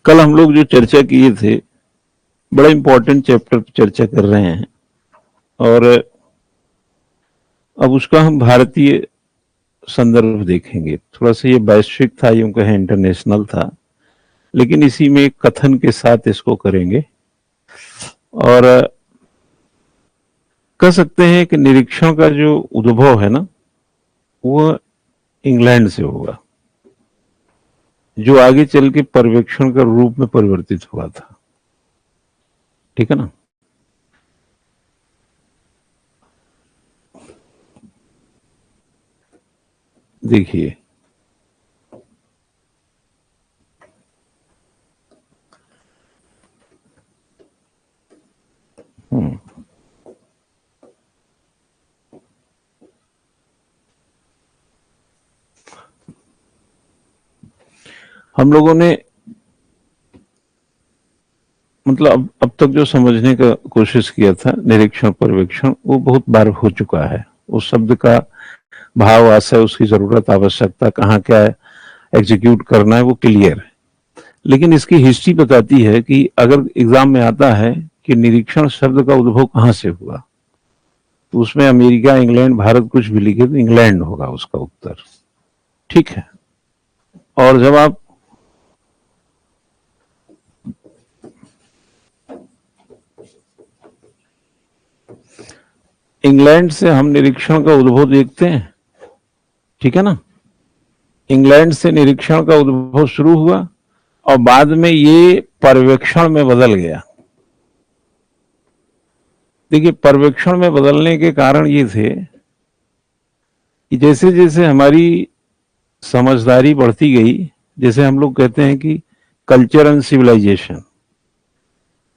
कल हम लोग जो चर्चा किए थे, बड़ा इंपॉर्टेंट चैप्टर पर चर्चा कर रहे हैं और अब उसका हम भारतीय संदर्भ देखेंगे। थोड़ा सा ये वैश्विक था, यूं कहें इंटरनेशनल था, लेकिन इसी में एक कथन के साथ इसको करेंगे और कह सकते हैं कि निरीक्षण का जो उद्भव है ना, वो इंग्लैंड से होगा, जो आगे चल के पर्यवेक्षण का रूप में परिवर्तित हुआ था। ठीक है ना। देखिए, हम लोगों ने मतलब अब तक जो समझने का कोशिश किया था निरीक्षण पर्यवेक्षण, वो बहुत बार हो चुका है। उस शब्द का भाव, आशय, उसकी जरूरत, आवश्यकता, कहाँ क्या एग्जीक्यूट करना है, वो क्लियर है। लेकिन इसकी हिस्ट्री बताती है कि अगर एग्जाम में आता है कि निरीक्षण शब्द का उद्भव कहाँ से हुआ, तो उसमें अमेरिका, इंग्लैंड, भारत कुछ भी लिखे तो इंग्लैंड होगा उसका उत्तर। ठीक है। और जब आप इंग्लैंड से हम निरीक्षण का उद्भव देखते हैं, ठीक है ना। इंग्लैंड से निरीक्षण का उद्भव शुरू हुआ और बाद में ये पर्यवेक्षण में बदल गया। देखिए, पर्यवेक्षण में बदलने के कारण ये थे कि जैसे जैसे हमारी समझदारी बढ़ती गई, जैसे हम लोग कहते हैं कि कल्चर एंड सिविलाइजेशन,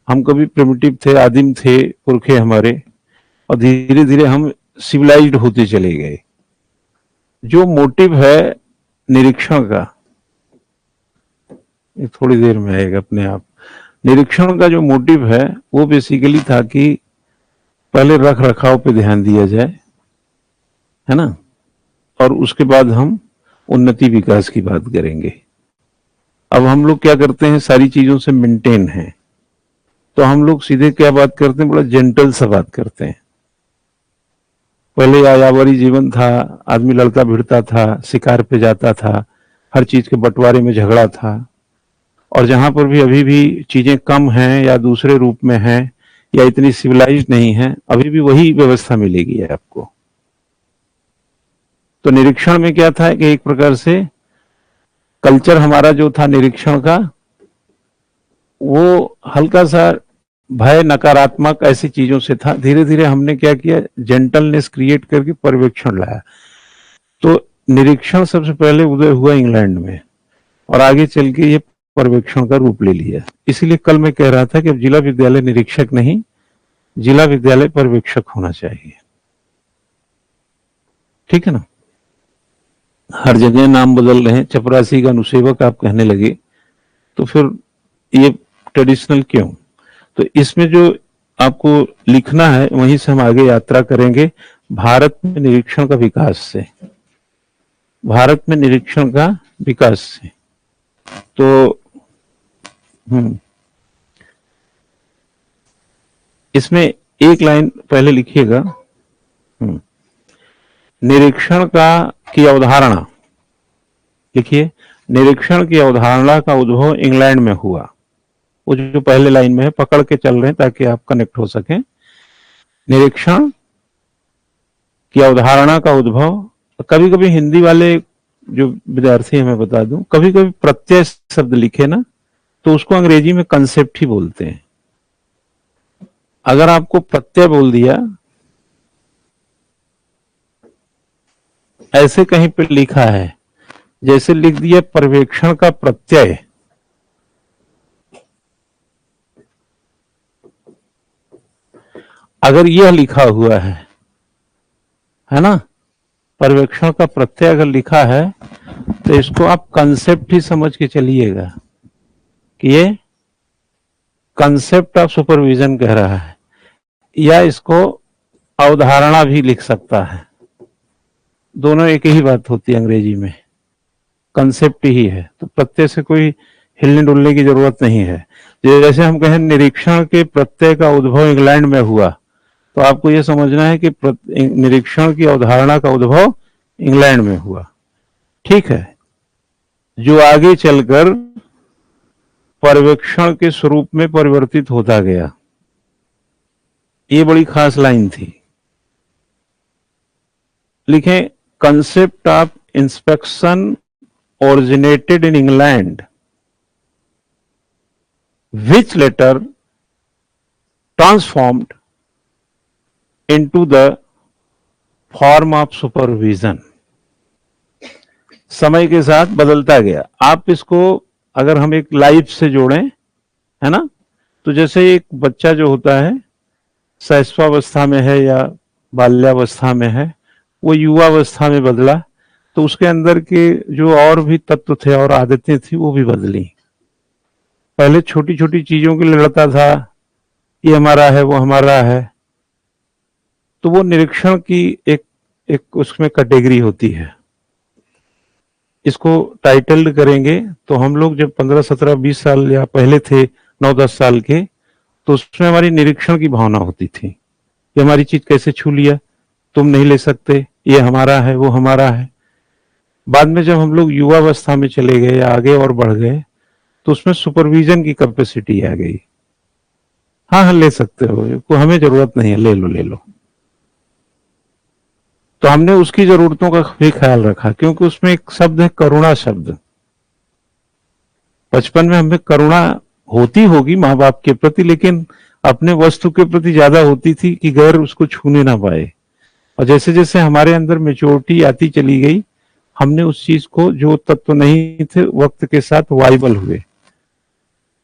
हम कभी प्रिमिटिव थे, आदिम थे पुरखे हमारे, और धीरे धीरे हम सिविलाइज्ड होते चले गए। जो मोटिव है निरीक्षण का, ये थोड़ी देर में आएगा अपने आप। निरीक्षण का जो मोटिव है वो बेसिकली था कि पहले रख रखाव पे ध्यान दिया जाए, है ना, और उसके बाद हम उन्नति विकास की बात करेंगे। अब हम लोग क्या करते हैं, सारी चीजों से मेंटेन है, तो हम लोग सीधे क्या बात करते हैं, बड़ा जेंटल सा बात करते हैं। पहले यायावरी जीवन था, आदमी लड़ता भिड़ता था, शिकार पे जाता था, हर चीज के बंटवारे में झगड़ा था। और जहां पर भी अभी भी चीजें कम हैं या दूसरे रूप में हैं या इतनी सिविलाइज्ड नहीं है, अभी भी वही व्यवस्था मिलेगी आपको। तो निरीक्षण में क्या था कि एक प्रकार से कल्चर हमारा जो था निरीक्षण का, वो हल्का सा भय, नकारात्मक ऐसी चीजों से था। धीरे धीरे हमने क्या किया, जेंटलनेस क्रिएट करके पर्यवेक्षण लाया। तो निरीक्षण सबसे पहले उदय हुआ इंग्लैंड में और आगे चल के ये पर्यवेक्षण का रूप ले लिया। इसीलिए कल मैं कह रहा था कि अब जिला विद्यालय निरीक्षक नहीं, जिला विद्यालय पर्यवेक्षक होना चाहिए। ठीक है ना। हर जगह नाम बदल रहे हैं, चपरासी का अनुसेवक आप कहने लगे, तो फिर ये ट्रेडिशनल क्यों। तो इसमें जो आपको लिखना है वहीं से हम आगे यात्रा करेंगे। भारत में निरीक्षण का विकास से, भारत में निरीक्षण का विकास से। तो इसमें एक लाइन पहले लिखिएगा, निरीक्षण का की अवधारणा लिखिए। निरीक्षण की अवधारणा का उद्भव इंग्लैंड में हुआ। वो जो पहले लाइन में है, पकड़ के चल रहे हैं ताकि आप कनेक्ट हो सकें। निरीक्षण की अवधारणा का उद्भव, कभी कभी हिंदी वाले जो विद्यार्थी हैं, मैं बता दूं, कभी कभी प्रत्यय शब्द लिखे ना, तो उसको अंग्रेजी में कंसेप्ट ही बोलते हैं। अगर आपको प्रत्यय बोल दिया, ऐसे कहीं पे लिखा है, जैसे लिख दिया पर्यवेक्षण का प्रत्यय, अगर यह लिखा हुआ है ना, पर्यवेक्षण का प्रत्यय अगर लिखा है, तो इसको आप कंसेप्ट ही समझ के चलिएगा कि ये कंसेप्ट ऑफ सुपरविजन कह रहा है, या इसको अवधारणा भी लिख सकता है। दोनों एक ही बात होती है अंग्रेजी में, कंसेप्ट ही है। तो प्रत्यय से कोई हिलने डुलने की जरूरत नहीं है। जैसे हम कहें निरीक्षण के प्रत्यय का उद्भव इंग्लैंड में हुआ, तो आपको यह समझना है कि निरीक्षण की अवधारणा का उद्भव इंग्लैंड में हुआ। ठीक है, जो आगे चलकर पर्यवेक्षण के स्वरूप में परिवर्तित होता गया। ये बड़ी खास लाइन थी। लिखें, concept of inspection originated in England, which later transformed into the form of supervision। समय के साथ बदलता गया। आप इसको अगर हम एक लाइफ से जोड़ें, है ना, तो जैसे एक बच्चा जो होता है शैशवावस्था में है या बाल्यावस्था में है, वो युवावस्था में बदला, तो उसके अंदर के जो और भी तत्व थे और आदतें थी वो भी बदली। पहले छोटी छोटी चीजों के लिए लड़ता था, ये हमारा है वो हमारा है, तो वो निरीक्षण की एक उसमें कैटेगरी होती है। इसको टाइटल्ड करेंगे तो हम लोग जब 15, 17, 20 साल या पहले थे 9, 10 साल के, तो उसमें हमारी निरीक्षण की भावना होती थी। ये हमारी चीज कैसे छू लिया, तुम नहीं ले सकते, ये हमारा है वो हमारा है। बाद में जब हम लोग युवावस्था में चले गए या आगे और बढ़ गए, तो उसमें सुपरविजन की कैपेसिटी आ गई। हाँ हाँ ले सकते हो, को हमें जरूरत नहीं है, ले लो ले लो। तो हमने उसकी जरूरतों का भी ख्याल रखा, क्योंकि उसमें एक शब्द है करुणा शब्द। बचपन में हमें करुणा होती होगी माँ बाप के प्रति, लेकिन अपने वस्तु के प्रति ज्यादा होती थी कि गैर उसको छूने ना पाए। और जैसे जैसे हमारे अंदर मेच्योरिटी आती चली गई, हमने उस चीज को, जो तत्व नहीं थे, वक्त के साथ वाइबल हुए।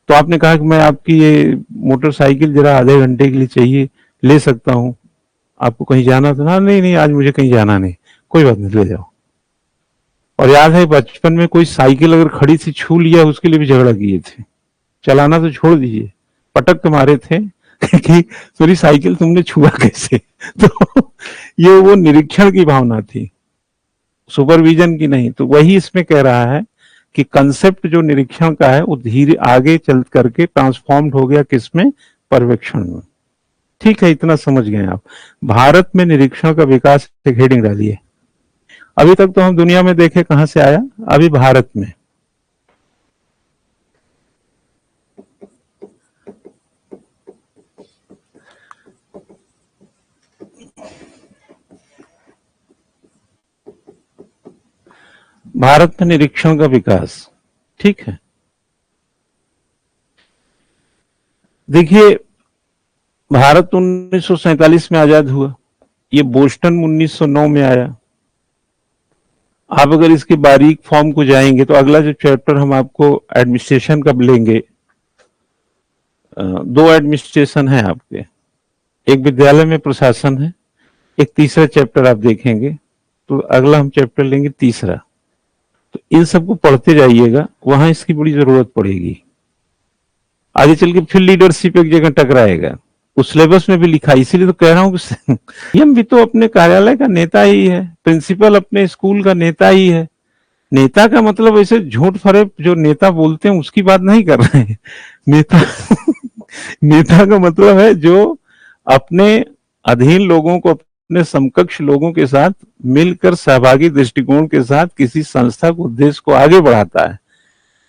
तो आपने कहा कि मैं आपकी ये मोटरसाइकिल जरा आधे घंटे के लिए चाहिए, ले सकता हूं, आपको कहीं जाना था? नहीं नहीं आज मुझे कहीं जाना नहीं, कोई बात नहीं ले जाओ। और याद है बचपन में कोई साइकिल अगर खड़ी सी छू लिया, उसके लिए भी झगड़ा किए थे। चलाना तो छोड़ दीजिए, पटक के मारे थे कि मेरी साइकिल तुमने छुआ कैसे। तो ये वो निरीक्षण की भावना थी, सुपरविजन की नहीं। तो वही इसमें कह रहा है कि कंसेप्ट जो निरीक्षण का है वो धीरे आगे चल करके ट्रांसफॉर्म्ड हो गया किसमें, पर्यवेक्षण में। ठीक है, इतना समझ गए आप। भारत में निरीक्षण का विकास एक हेडिंग डालिए। अभी तक तो हम दुनिया में देखे कहां से आया, अभी भारत में। भारत में निरीक्षण का विकास। ठीक है, देखिए भारत 1947 में आजाद हुआ, ये बोस्टन 1909 में आया। आप अगर इसके बारीक फॉर्म को जाएंगे तो अगला जो चैप्टर हम आपको एडमिनिस्ट्रेशन का लेंगे, 2 एडमिनिस्ट्रेशन है आपके, एक विद्यालय में प्रशासन है, एक तीसरा चैप्टर आप देखेंगे, तो अगला हम चैप्टर लेंगे तीसरा। तो इन सबको पढ़ते जाइएगा, वहां इसकी बड़ी जरूरत पड़ेगी। आगे चल के फिर लीडरशिप एक जगह टकराएगा, उस सिलेबस में भी लिखा। इसीलिए तो कह रहा हूं कि सीएम भी तो अपने कार्यालय का नेता ही है, प्रिंसिपल अपने स्कूल का नेता ही है। नेता का मतलब ऐसे झूठ फरेब जो नेता बोलते हैं उसकी बात नहीं कर रहे हैं। नेता नेता का मतलब है जो अपने अधीन लोगों को, अपने समकक्ष लोगों के साथ मिलकर सहभागी दृष्टिकोण के साथ किसी संस्था को, उद्देश्य को आगे बढ़ाता है।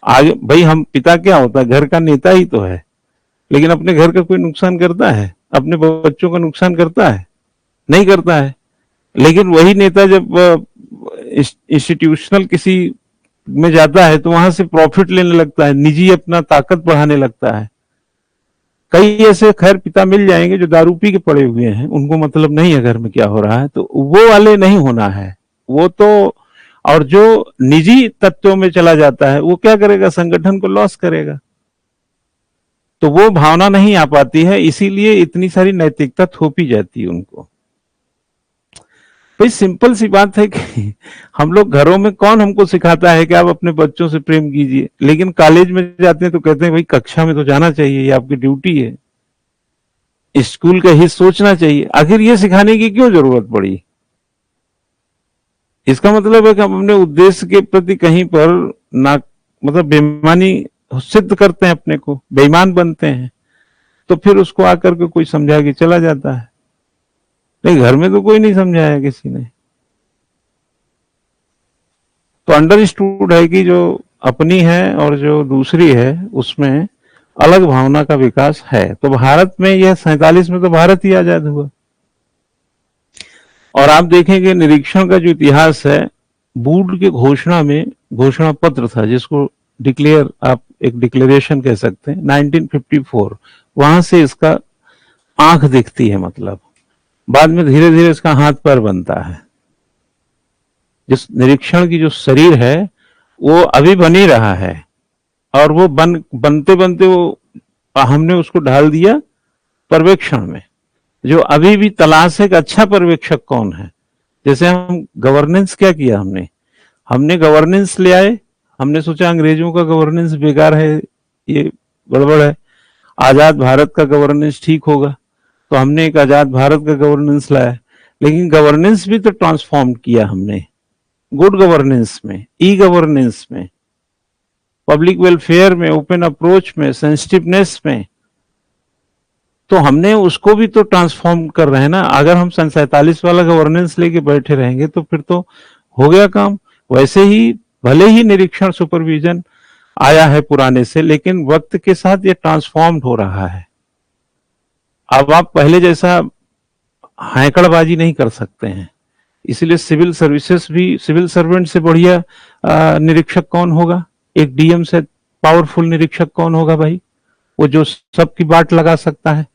आगे भाई, हम पिता क्या होता है, घर का नेता ही तो है, लेकिन अपने घर का कोई नुकसान करता है, अपने बच्चों का नुकसान करता है? नहीं करता है। लेकिन वही नेता जब इंस्टीट्यूशनल किसी में जाता है तो वहां से प्रॉफिट लेने लगता है, निजी अपना ताकत बढ़ाने लगता है। कई ऐसे खैर पिता मिल जाएंगे जो दारू पी के पड़े हुए हैं, उनको मतलब नहीं है घर में क्या हो रहा है, तो वो वाले नहीं होना है वो तो। और जो निजी तत्वों में चला जाता है वो क्या करेगा, संगठन को लॉस करेगा। तो वो भावना नहीं आ पाती है, इसीलिए इतनी सारी नैतिकता थोपी जाती है उनको। भाई सिंपल सी बात है कि हम लोग घरों में, कौन हमको सिखाता है कि आप अपने बच्चों से प्रेम कीजिए, लेकिन कॉलेज में जाते हैं तो कहते हैं भाई कक्षा में तो जाना चाहिए, ये आपकी ड्यूटी है, स्कूल का हित सोचना चाहिए। आखिर ये सिखाने की क्यों जरूरत पड़ी? इसका मतलब है कि हम अपने उद्देश्य के प्रति कहीं पर ना, मतलब बेईमानी सिद्ध करते हैं अपने को, बेईमान बनते हैं, तो फिर उसको आकर के कोई समझा के चला जाता है। नहीं, घर में तो कोई नहीं समझाया किसी ने। तो अंडरस्टूड है कि जो अपनी है और जो दूसरी है उसमें अलग भावना का विकास है। तो भारत में यह 47 में तो भारत ही आजाद हुआ। और आप देखेंगे निरीक्षण का जो इतिहास है, बूट के घोषणा में घोषणा पत्र था जिसको डिक्लेयर, आप एक डिक्लेरेशन कह सकते हैं, 1954, वहां से इसका आंख दिखती है। मतलब बाद में धीरे धीरे इसका हाथ पैर बनता है। जिस निरीक्षण की जो शरीर है वो अभी बन ही रहा है, और वो बनते बनते वो हमने उसको ढाल दिया पर्यवेक्षण में। जो अभी भी तलाश है कि अच्छा पर्यवेक्षक कौन है। जैसे हम गवर्नेंस क्या किया, हमने गवर्नेंस ले आए, हमने सोचा अंग्रेजों का गवर्नेंस बेकार है, ये गड़बड़ है, आजाद भारत का गवर्नेंस ठीक होगा, तो हमने एक आजाद भारत का गवर्नेंस लाया। लेकिन गवर्नेंस भी तो ट्रांसफॉर्म किया हमने, गुड गवर्नेंस में, ई गवर्नेंस में, पब्लिक वेलफेयर में, ओपन अप्रोच में, सेंसिटिवनेस में। तो हमने उसको भी तो ट्रांसफॉर्म कर रहे हैं ना। अगर हम 47 वाला गवर्नेंस लेके बैठे रहेंगे तो फिर तो हो गया काम। वैसे ही भले ही निरीक्षण सुपरविजन आया है पुराने से, लेकिन वक्त के साथ ये ट्रांसफॉर्म्ड हो रहा है। अब आप पहले जैसा हैकड़बाजी नहीं कर सकते हैं। इसलिए सिविल सर्विसेज भी, सिविल सर्वेंट से बढ़िया निरीक्षक कौन होगा? एक डीएम से पावरफुल निरीक्षक कौन होगा भाई? वो जो सबकी बाट लगा सकता है।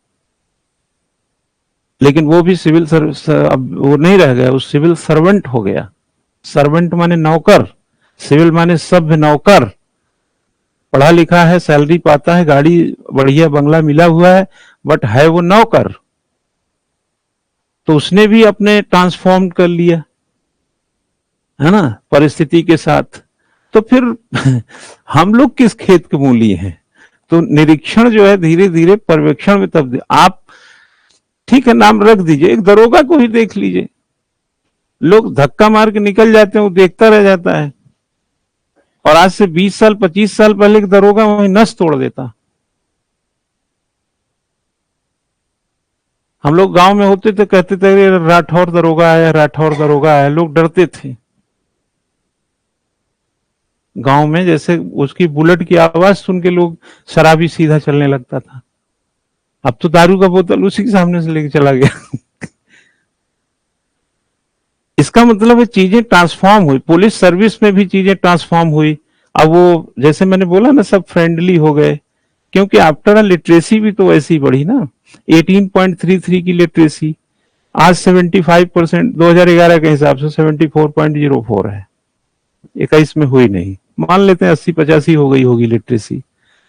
लेकिन वो भी सिविल सर्विस, अब वो नहीं रह गया, वो सिविल सर्वेंट हो गया। सर्वेंट माने नौकर, सिविल माने सभ्य नौकर। पढ़ा लिखा है, सैलरी पाता है, गाड़ी बढ़िया बंगला मिला हुआ है, बट है वो नौकर। तो उसने भी अपने ट्रांसफॉर्म कर लिया, है ना, परिस्थिति के साथ। तो फिर हम लोग किस खेत के मूली हैं? तो निरीक्षण जो है धीरे धीरे पर्यवेक्षण में तब्दील। आप ठीक है नाम रख दीजिए, एक दरोगा को ही देख लीजिए, लोग धक्का मार के निकल जाते हैं, वो देखता रह जाता है। और आज से 20 साल 25 साल पहले एक दरोगा वहीं नस तोड़ देता। हम लोग गांव में होते थे, कहते थे राठौर दरोगा आया, राठौर दरोगा आया, लोग डरते थे गांव में। जैसे उसकी बुलेट की आवाज सुन के लोग शराबी सीधा चलने लगता था। अब तो दारू का बोतल उसी के सामने से लेके चला गया। इसका मतलब है चीजें ट्रांसफॉर्म हुई, पुलिस सर्विस में भी चीजें ट्रांसफॉर्म हुई। अब वो जैसे मैंने बोला ना, सब फ्रेंडली हो गए, क्योंकि आफ्टर लिटरेसी भी तो वैसी ही बढ़ी ना। 18.33 की लिटरेसी आज 75%, 2011 के हिसाब से 74.04 है। 21 में हुई नहीं, मान लेते हैं 80-85 हो गई होगी लिटरेसी।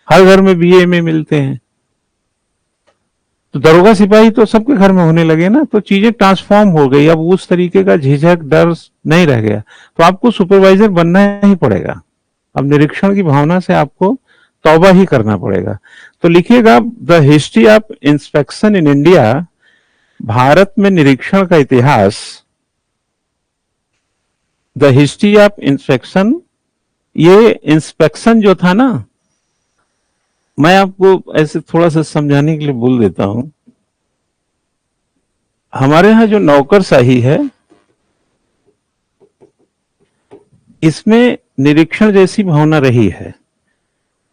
हर घर में बीए में मिलते हैं, तो दरोगा सिपाही तो सबके घर में होने लगे ना। तो चीजें ट्रांसफॉर्म हो गई, अब उस तरीके का झिझक डर नहीं रह गया। तो आपको सुपरवाइजर बनना ही पड़ेगा। अब निरीक्षण की भावना से आपको तौबा ही करना पड़ेगा। तो लिखिएगा, the history of inspection in India, Bharat में निरीक्षण का इतिहास। द हिस्ट्री ऑफ इंस्पेक्शन, ये इंस्पेक्शन जो था ना, मैं आपको ऐसे थोड़ा सा समझाने के लिए बोल देता हूं। हमारे यहां जो नौकरशाही है, इसमें निरीक्षण जैसी भावना रही है,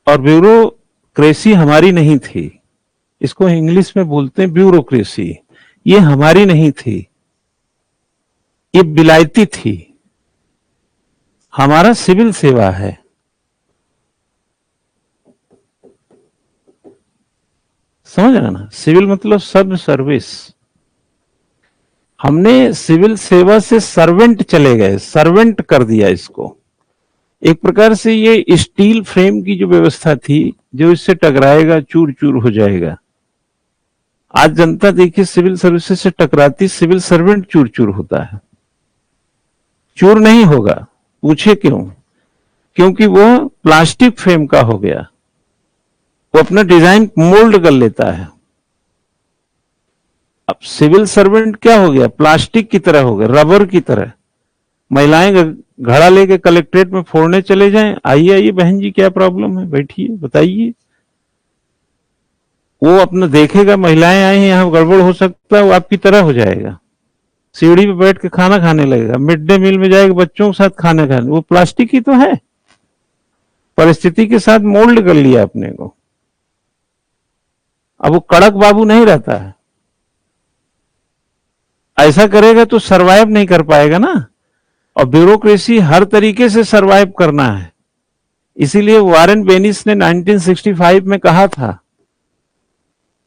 और ब्यूरोक्रेसी हमारी नहीं थी। इसको इंग्लिश में बोलते हैं ब्यूरोक्रेसी। ये हमारी नहीं थी, ये विलायती थी। हमारा सिविल सेवा है। समझ रहे ना, सिविल मतलब सब सर्विस। हमने सिविल सेवा से सर्वेंट चले गए, सर्वेंट कर दिया इसको। एक प्रकार से ये स्टील फ्रेम की जो व्यवस्था थी, जो इससे टकराएगा चूर चूर हो जाएगा। आज जनता देखिए सिविल सर्विसेज से टकराती, सिविल सर्वेंट चूर चूर होता है। चूर नहीं होगा, पूछे क्यों? क्योंकि वो प्लास्टिक फ्रेम का हो गया, वो अपना डिजाइन मोल्ड कर लेता है। अब सिविल सर्वेंट क्या हो गया? प्लास्टिक की तरह हो गया, रबर की तरह। महिलाएं घड़ा लेके कलेक्ट्रेट में फोड़ने चले जाएं, आइए आइए बहन जी क्या प्रॉब्लम है, बैठिए बताइए। वो अपना देखेगा महिलाएं आई हैं यहाँ गड़बड़ हो सकता है, वो आपकी तरह हो जाएगा, सीढ़ी पे बैठ के खाना खाने लगेगा, मिड डे मील में जाएगा बच्चों के साथ खाना खाने। वो प्लास्टिक ही तो है, परिस्थिति के साथ मोल्ड कर लिया अपने को। अब वो कड़क बाबू नहीं रहता है, ऐसा करेगा तो सरवाइव नहीं कर पाएगा ना। और ब्यूरोक्रेसी हर तरीके से सरवाइव करना है। इसीलिए वारेन बेनिस ने 1965 में कहा था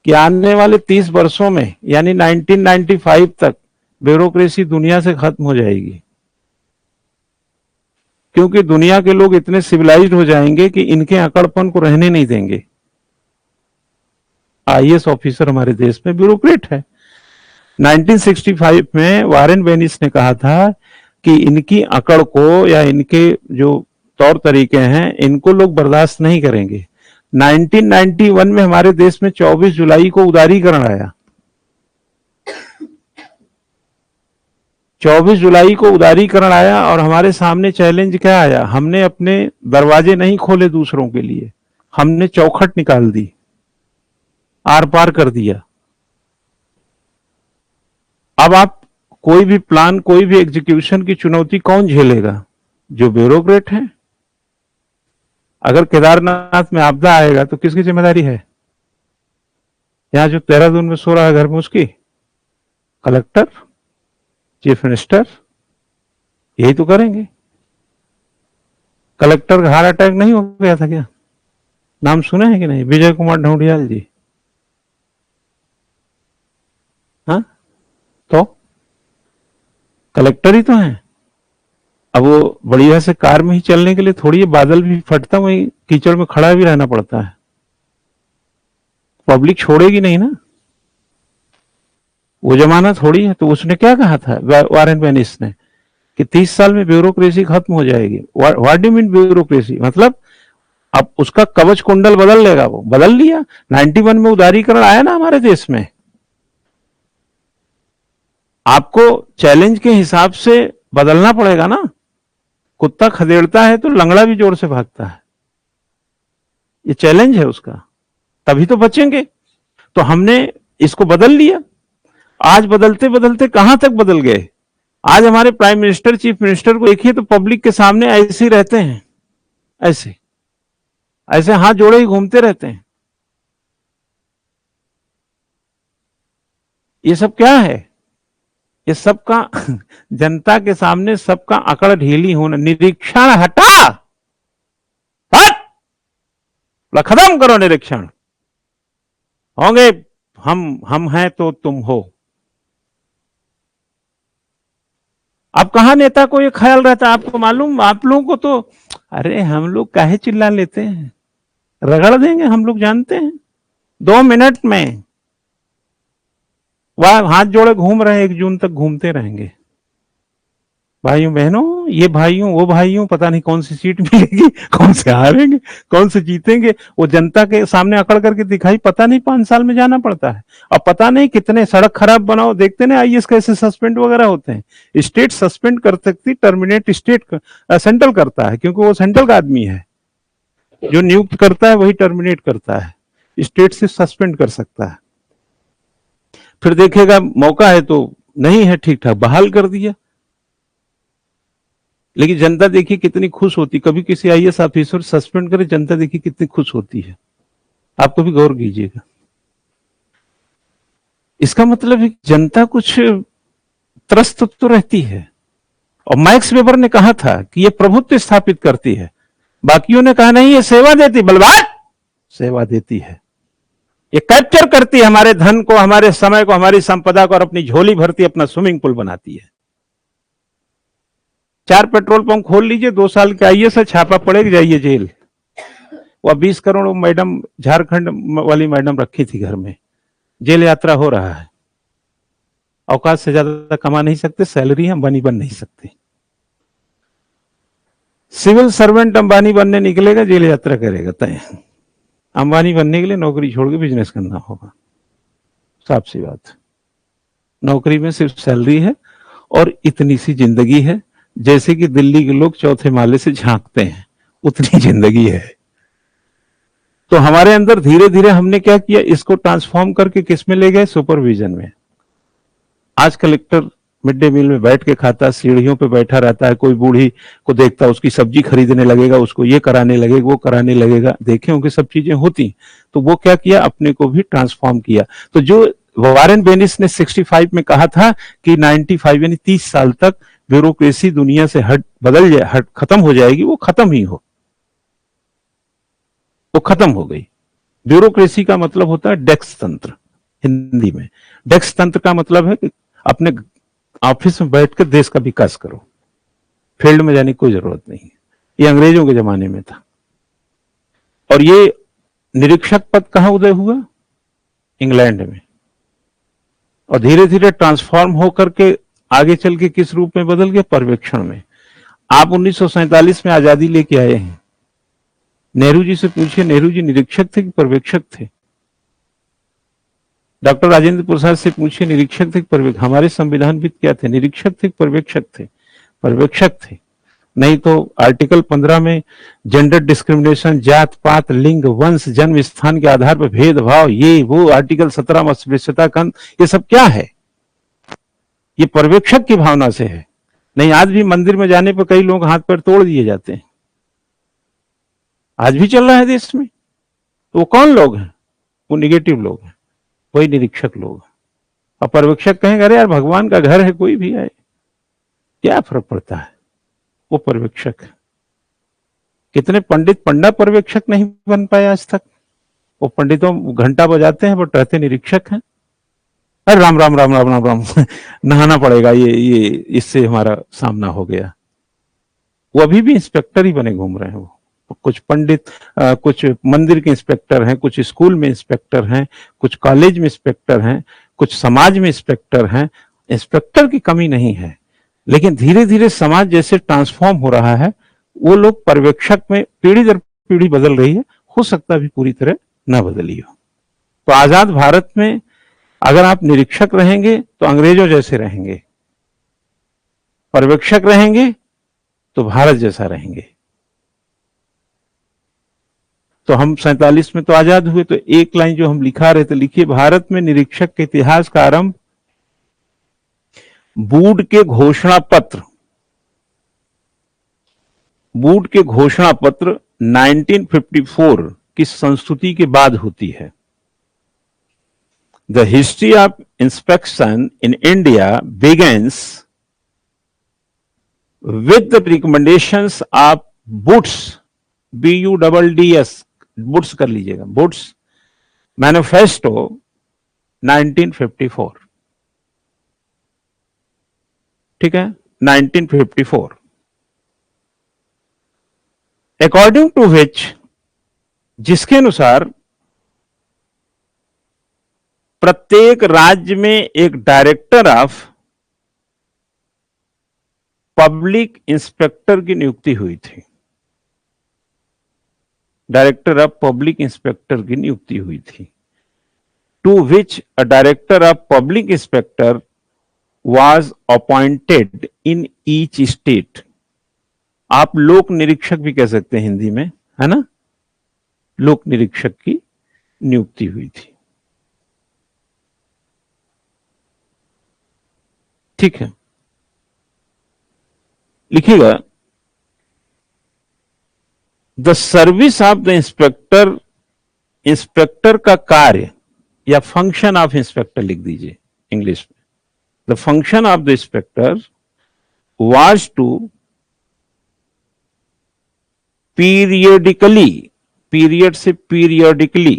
कि आने वाले 30 वर्षों में यानी 1995 तक ब्यूरोक्रेसी दुनिया से खत्म हो जाएगी, क्योंकि दुनिया के लोग इतने सिविलाइज्ड हो जाएंगे कि इनके अकड़पन को रहने नहीं देंगे। आईएएस ऑफिसर हमारे देश में ब्यूरोक्रेट है। 1965 में वारेन बेनिस ने कहा था कि इनकी अकड़ को या इनके जो तौर तरीके हैं इनको लोग बर्दाश्त नहीं करेंगे। 1991 में हमारे देश में 24 जुलाई को उदारीकरण आया। 24 जुलाई को उदारीकरण आया और हमारे सामने चैलेंज क्या आया, हमने अपने दरवाजे नहीं खोले दूसरों के लिए, हमने चौखट निकाल दी, आर पार कर दिया। अब आप कोई भी प्लान, कोई भी एग्जीक्यूशन की चुनौती कौन झेलेगा? जो ब्यूरोक्रेट है। अगर केदारनाथ में आपदा आएगा तो किसकी जिम्मेदारी है? यहां जो देहरादून में सो रहा है घर में उसकी? कलेक्टर, चीफ मिनिस्टर, यही तो करेंगे। कलेक्टर का हार्ट अटैक नहीं हो गया था क्या? नाम सुने हैं कि नहीं? विजय कुमार ढौंडियाल जी। हाँ, तो कलेक्टर ही तो हैं। अब वो बढ़िया से कार में ही चलने के लिए थोड़ी बादल भी फटता वही कीचड़ में खड़ा भी रहना पड़ता है। पब्लिक छोड़ेगी नहीं ना, वो जमाना थोड़ी है। तो उसने क्या कहा था वारेन बेनिस ने कि 30 साल में ब्यूरोक्रेसी खत्म हो जाएगी। What do mean bureaucracy? मतलब अब उसका कवच कुंडल बदल लेगा। वो बदल लिया। 91 में उदारीकरण आया ना हमारे देश में। आपको चैलेंज के हिसाब से बदलना पड़ेगा ना। कुत्ता खदेड़ता है तो लंगड़ा भी जोर से भागता है, ये चैलेंज है उसका, तभी तो बचेंगे। तो हमने इसको बदल लिया। आज बदलते बदलते कहां तक बदल गए। आज हमारे प्राइम मिनिस्टर, चीफ मिनिस्टर को देखिए तो पब्लिक के सामने ऐसे ही रहते हैं, ऐसे ऐसे हाथ जोड़े ही घूमते रहते हैं। ये सब क्या है? ये सबका जनता के सामने सबका अकड़ ढीली होना। निरीक्षण हटा, हट, खत्म करो निरीक्षण। होंगे हम हैं तो तुम हो। अब कहां नेता को ये ख्याल रहता है? आपको मालूम, आप लोगों को तो अरे हम लोग काहे चिल्ला लेते हैं, रगड़ देंगे हम लोग, जानते हैं 2 मिनट में। वह हाथ जोड़े घूम रहे हैं, 1 जून तक घूमते रहेंगे। भाइयों बहनों, ये भाइयों वो भाइयों, पता नहीं कौन सी सीट मिलेगी, कौन से हारेंगे, कौन से जीतेंगे। वो जनता के सामने अकड़ करके दिखाई पता नहीं 5 साल में जाना पड़ता है। अब पता नहीं कितने सड़क खराब बनाओ, देखते ना आईएएस कैसे सस्पेंड वगैरह होते हैं। स्टेट सस्पेंड कर सकती, टर्मिनेट स्टेट सेंट्रल करता है, क्योंकि वो सेंट्रल का आदमी है। जो नियुक्त करता है वही टर्मिनेट करता है, स्टेट से सस्पेंड कर सकता है। फिर देखेगा मौका है तो नहीं है ठीक ठाक, बहाल कर दिया। लेकिन जनता देखिए कितनी खुश होती, कभी किसी आईएएस ऑफिसर सस्पेंड करे, जनता देखिए कितनी खुश होती है। आप कभी गौर कीजिएगा। इसका मतलब है जनता कुछ त्रस्त तो रहती है। और मैक्स वेबर ने कहा था कि ये प्रभुत्व स्थापित करती है। बाकियों ने कहा नहीं, ये सेवा देती, बलवान सेवा देती है। ये कैप्चर करती है हमारे धन को, हमारे समय को, हमारी संपदा को, और अपनी झोली भरती, अपना स्विमिंग पूल बनाती है। 4 पेट्रोल पंप खोल लीजिए, 2 साल के आईएएस है, छापा पड़ेगा, जाइए जेल। वह 20 करोड़ मैडम, झारखंड वाली मैडम रखी थी घर में, जेल यात्रा हो रहा है। औकात से ज्यादा कमा नहीं सकते, सैलरी अंबानी बन नहीं सकते। सिविल सर्वेंट अंबानी बनने निकलेगा, जेल यात्रा करेगा तय। अंबानी बनने के लिए नौकरी छोड़ के बिजनेस करना होगा, साफ सी बात। नौकरी में सिर्फ सैलरी है और इतनी सी जिंदगी है, जैसे कि दिल्ली के लोग चौथे माले से झांकते हैं, उतनी जिंदगी है। तो हमारे अंदर धीरे धीरे हमने क्या किया, इसको ट्रांसफॉर्म करके किस में ले गए, सुपरविजन में। आज कलेक्टर मिड डे मील में बैठ के खाता, सीढ़ियों पे बैठा रहता है, कोई बूढ़ी को देखता है, उसकी सब्जी खरीदने लगेगा, उसको ये कराने लगेगा, वो कराने लगेगा, देखे होंगे सब चीजें होती। तो वो क्या किया, अपने को भी ट्रांसफॉर्म किया। तो जो वॉरेन बेनिस ने 65 में कहा था कि 95 यानी 30 साल तक ब्यूरोक्रेसी दुनिया से खत्म हो जाएगी, वो खत्म ही हो, वो खत्म हो गई। ब्यूरोक्रेसी का मतलब होता है डेस्क तंत्र, हिंदी में। डेस्क तंत्र का मतलब है कि अपने ऑफिस में बैठ कर देश का विकास करो, फील्ड में जाने की कोई जरूरत नहीं है। ये अंग्रेजों के जमाने में था। और ये निरीक्षक पद कहां उदय हुआ, इंग्लैंड में। और धीरे धीरे ट्रांसफॉर्म होकर के आगे चल के किस रूप में बदल गया, पर्यवेक्षण में। आप 1947 में आजादी लेके आए हैं, नेहरू जी से पूछिए, नेहरू जी निरीक्षक थे कि पर्यवेक्षक थे? डॉक्टर राजेंद्र प्रसाद से पूछिए, निरीक्षक थे कि पर्यवेक्षक? हमारे संविधानविद क्या थे, निरीक्षक थे कि पर्यवेक्षक थे? पर्यवेक्षक थे। नहीं तो आर्टिकल 15 में जेंडर डिस्क्रिमिनेशन, जात पात, लिंग, वंश, जन्म स्थान के आधार पर भेदभाव, ये वो, आर्टिकल 17 में अस्पृश्यता खंड, ये सब क्या है? ये पर्यवेक्षक की भावना से है। नहीं, आज भी मंदिर में जाने पर कई लोग हाथ पैर तोड़ दिए जाते हैं, आज भी चल रहा है देश में। तो वो कौन लोग हैं? वो निगेटिव लोग हैं, वही निरीक्षक लोग। और पर्यवेक्षक कहेंगे अरे यार भगवान का घर है, कोई भी आए, क्या फर्क पड़ता है? वो पर्यवेक्षक है। कितने पंडित पंडा पर्यवेक्षक नहीं बन पाए आज तक। वो पंडितों घंटा बजाते हैं बट रहते निरीक्षक हैं। अरे राम राम राम राम राम राम नहाना पड़ेगा, ये इससे हमारा सामना हो गया। वो अभी भी इंस्पेक्टर ही बने घूम रहे हैं। वो कुछ पंडित कुछ मंदिर के इंस्पेक्टर हैं, कुछ स्कूल में इंस्पेक्टर हैं, कुछ कॉलेज में इंस्पेक्टर हैं, कुछ समाज में इंस्पेक्टर हैं। इंस्पेक्टर की कमी नहीं है, लेकिन धीरे धीरे समाज जैसे ट्रांसफॉर्म हो रहा है, वो लोग पर्यवेक्षक में पीढ़ी दर पीढ़ी बदल रही है। हो सकता है अभी पूरी तरह ना बदली हो। तो आजाद भारत में अगर आप निरीक्षक रहेंगे तो अंग्रेजों जैसे रहेंगे, पर्यवेक्षक रहेंगे तो भारत जैसा रहेंगे। तो हम 47 में तो आजाद हुए, तो एक लाइन जो हम लिखा रहे थे, लिखिए, भारत में निरीक्षक के इतिहास का आरंभ वुड के घोषणा पत्र 1954 की संस्तुति के बाद होती है। The history of inspection in India begins with the recommendations of Woods, BUDDS, Woods कर लीजिएगा, वुड्स मैनिफेस्टो 1954। ठीक है, 1954, अकॉर्डिंग टू विच, जिसके अनुसार प्रत्येक राज्य में एक डायरेक्टर ऑफ पब्लिक इंस्पेक्टर की नियुक्ति हुई थी। डायरेक्टर ऑफ पब्लिक इंस्पेक्टर की नियुक्ति हुई थी। To which a director of public inspector was appointed in each state। आप लोक निरीक्षक भी कह सकते हैं हिंदी में, है ना। लोक निरीक्षक की नियुक्ति हुई थी। ठीक है, लिखिएगा, the service of the inspector, inspector का कार्य या फंक्शन ऑफ इंस्पेक्टर लिख दीजिए इंग्लिश में। The function of the inspector was to periodically, period से periodically,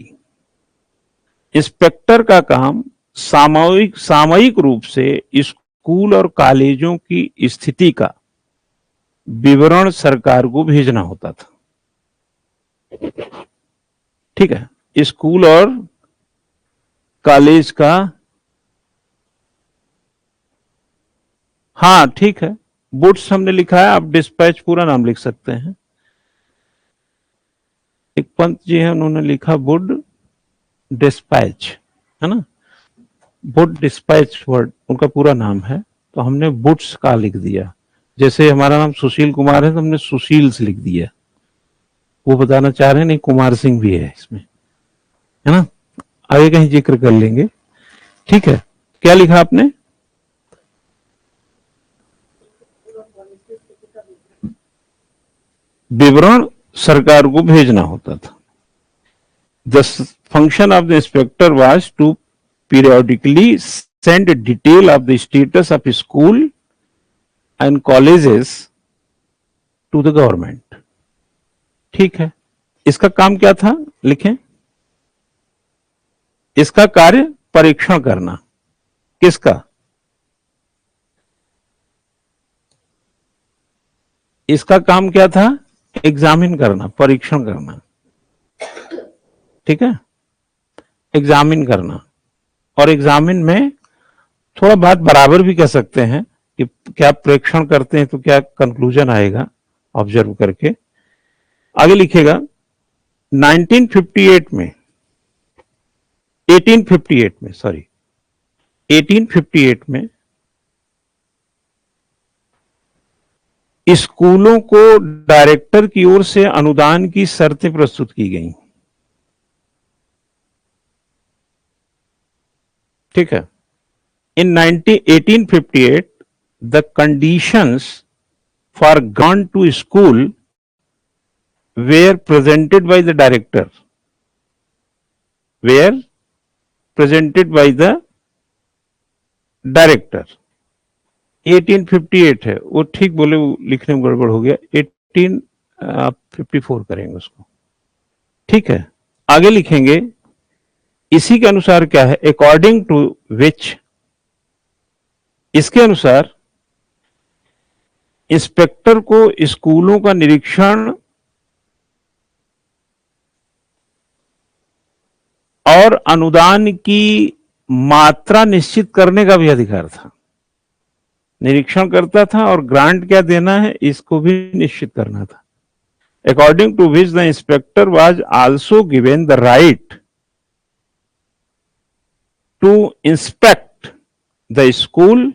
इंस्पेक्टर का काम सामयिक रूप से स्कूल और कॉलेजों की स्थिति का विवरण सरकार को भेजना होता था। ठीक है, स्कूल और कॉलेज का, हाँ ठीक है, बुड्स हमने लिखा है, आप डिस्पैच पूरा नाम लिख सकते हैं। एक पंत जी है, उन्होंने लिखा वुड डिस्पैच, है ना। वुड डिस्पैच वर्ड उनका पूरा नाम है, तो हमने बुड्स का लिख दिया, जैसे हमारा नाम सुशील कुमार है तो हमने सुशील से लिख दिया, वो बताना चाह रहे हैं नहीं कुमार सिंह भी है इसमें, है ना, आगे कहीं जिक्र कर लेंगे। ठीक है, क्या लिखा आपने? विवरण सरकार को भेजना होता था। The function of the inspector was to periodically send detail of the status of school and colleges to the government. ठीक है, इसका काम क्या था लिखें? इसका कार्य परीक्षण करना। किसका? इसका काम क्या था? एग्जामिन करना, परीक्षण करना। ठीक है, एग्जामिन करना। और एग्जामिन में थोड़ा बात बराबर भी कह सकते हैं कि क्या प्रेक्षण करते हैं तो क्या कंक्लूजन आएगा ऑब्जर्व करके। आगे लिखेगा 1958 में 1858 में सॉरी 1858 में स्कूलों को डायरेक्टर की ओर से अनुदान की शर्तें प्रस्तुत की गई। ठीक है, in 1858 the conditions for grant to school were presented by the director, were presented by the director. 1858 है, वो ठीक बोले, वो लिखने में गड़बड़ हो गया, 1854 करेंगे उसको। ठीक है, आगे लिखेंगे इसी के अनुसार क्या है, अकॉर्डिंग टू विच, इसके अनुसार इंस्पेक्टर को स्कूलों का निरीक्षण और अनुदान की मात्रा निश्चित करने का भी अधिकार था। निरीक्षण करता था और ग्रांट क्या देना है इसको भी निश्चित करना था। According to which the inspector was also given the right to inspect the school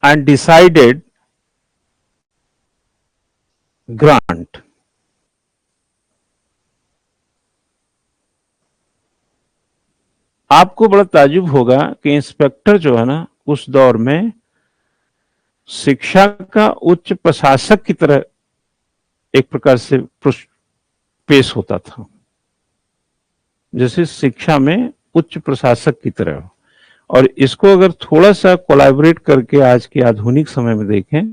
and decided grant. आपको बड़ा ताजुब होगा कि इंस्पेक्टर जो है ना उस दौर में शिक्षा का उच्च प्रशासक की तरह एक प्रकार से पेश होता था, जैसे शिक्षा में उच्च प्रशासक की तरह। और इसको अगर थोड़ा सा कोलैबोरेट करके आज के आधुनिक समय में देखें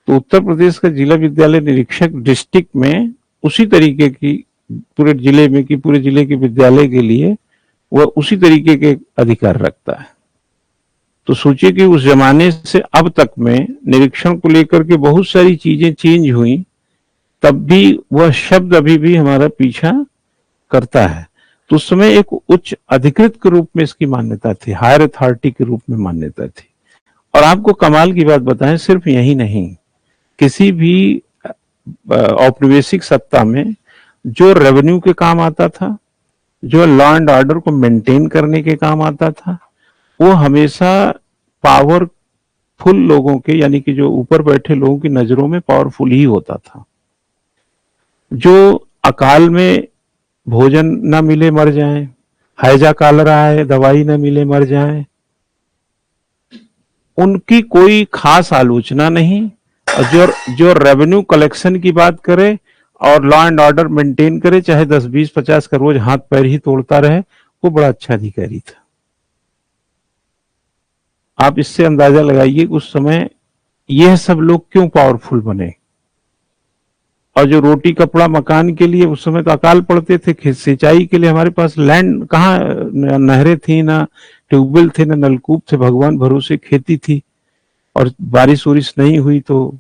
तो उत्तर प्रदेश का जिला विद्यालय निरीक्षक डिस्ट्रिक्ट में उसी तरीके की पूरे जिले में की पूरे जिले के विद्यालय के लिए वह उसी तरीके के अधिकार रखता है। तो सोचिए कि उस जमाने से अब तक में निरीक्षण को लेकर के बहुत सारी चीजें चेंज हुई, तब भी वह शब्द अभी भी हमारा पीछा करता है। तो उस समय एक उच्च अधिकृत के रूप में इसकी मान्यता थी, हायर अथॉरिटी के रूप में मान्यता थी। और आपको कमाल की बात बताएं, सिर्फ यही नहीं, किसी भी औपनिवेशिक सत्ता में जो रेवेन्यू के काम आता था, जो लॉ एंड ऑर्डर को मेंटेन करने के काम आता था, वो हमेशा पावरफुल लोगों के, यानी कि जो ऊपर बैठे लोगों की नजरों में पावरफुल ही होता था। जो अकाल में भोजन ना मिले मर जाएं, हैजा कालरा है दवाई ना मिले मर जाएं, उनकी कोई खास आलोचना नहीं। और जो रेवेन्यू कलेक्शन की बात करे और लॉ एंड ऑर्डर मेंटेन करे, चाहे 10, 20, 50 का रोज हाथ पैर ही तोड़ता रहे, वो बड़ा अच्छा अधिकारी था। आप इससे अंदाजा लगाइए उस समय यह सब लोग क्यों पावरफुल बने। और जो रोटी कपड़ा मकान के लिए उस समय तो अकाल पड़ते थे, सिंचाई के लिए हमारे पास लैंड कहाँ, नहरें थी ना, ट्यूबवेल थे ना, नलकूप थे, भगवान भरोसे खेती थी। और बारिश वारिश नहीं हुई तो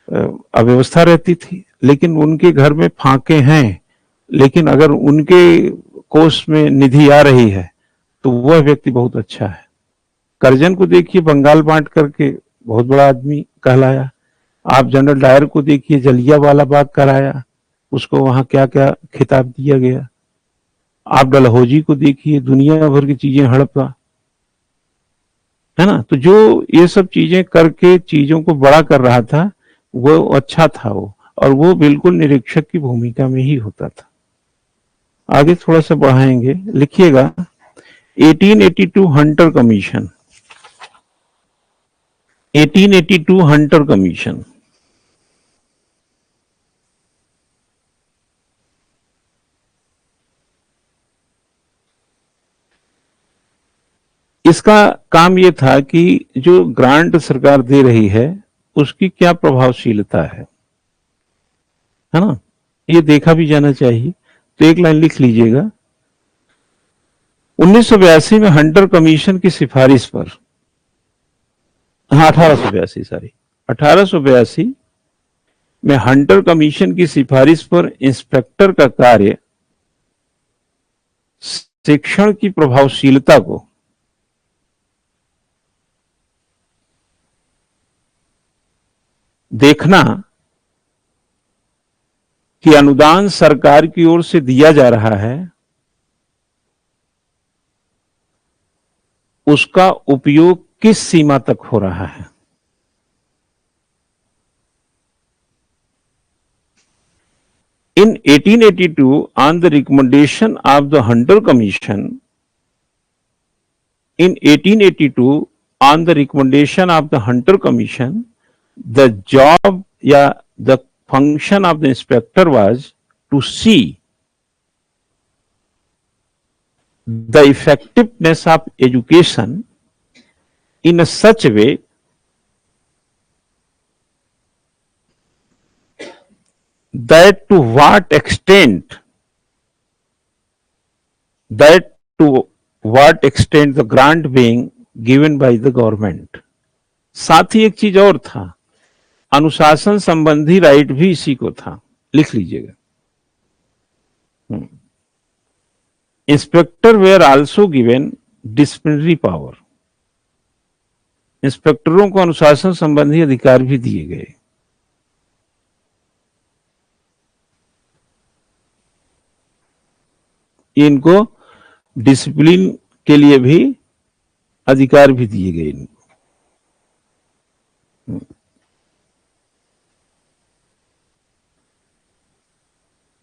अव्यवस्था रहती थी। लेकिन उनके घर में फाके हैं, लेकिन अगर उनके कोष में निधि आ रही है तो वह व्यक्ति बहुत अच्छा है। करजन को देखिए, बंगाल बांट करके बहुत बड़ा आदमी कहलाया। आप जनरल डायर को देखिए, जलियांवाला बाग कराया, उसको वहां क्या क्या खिताब दिया गया। आप डलहौजी को देखिए, दुनिया भर की चीजें हड़पा। है ना। तो जो ये सब चीजें करके चीजों को बड़ा कर रहा था वो अच्छा था वो, और वो बिल्कुल निरीक्षक की भूमिका में ही होता था। आगे थोड़ा सा बढ़ाएंगे, लिखिएगा 1882 हंटर कमीशन। 1882 हंटर कमीशन, इसका काम यह था कि जो ग्रांट सरकार दे रही है उसकी क्या प्रभावशीलता है ना, ये देखा भी जाना चाहिए। तो एक लाइन लिख लीजिएगा, 1982 में हंटर कमीशन की सिफारिश पर, हाँ 1882 सॉरी 1882 में हंटर कमीशन की सिफारिश पर इंस्पेक्टर का कार्य शिक्षण की प्रभावशीलता को देखना कि अनुदान सरकार की ओर से दिया जा रहा है, उसका उपयोग किस सीमा तक हो रहा है। In 1882, on the recommendation of the Hunter Commission, in 1882, on the recommendation of the Hunter Commission, the job या the function of the inspector was to see the effectiveness of education in a such a way that to what extent the grant being given by the government। साथ ही एक चीज और था, अनुशासन संबंधी right भी इसी को था, लिख लीजिएगा। Inspector were also given disciplinary power, इंस्पेक्टरों को अनुशासन संबंधी अधिकार भी दिए गए। इनको डिसिप्लिन के लिए भी अधिकार भी दिए गए इनको।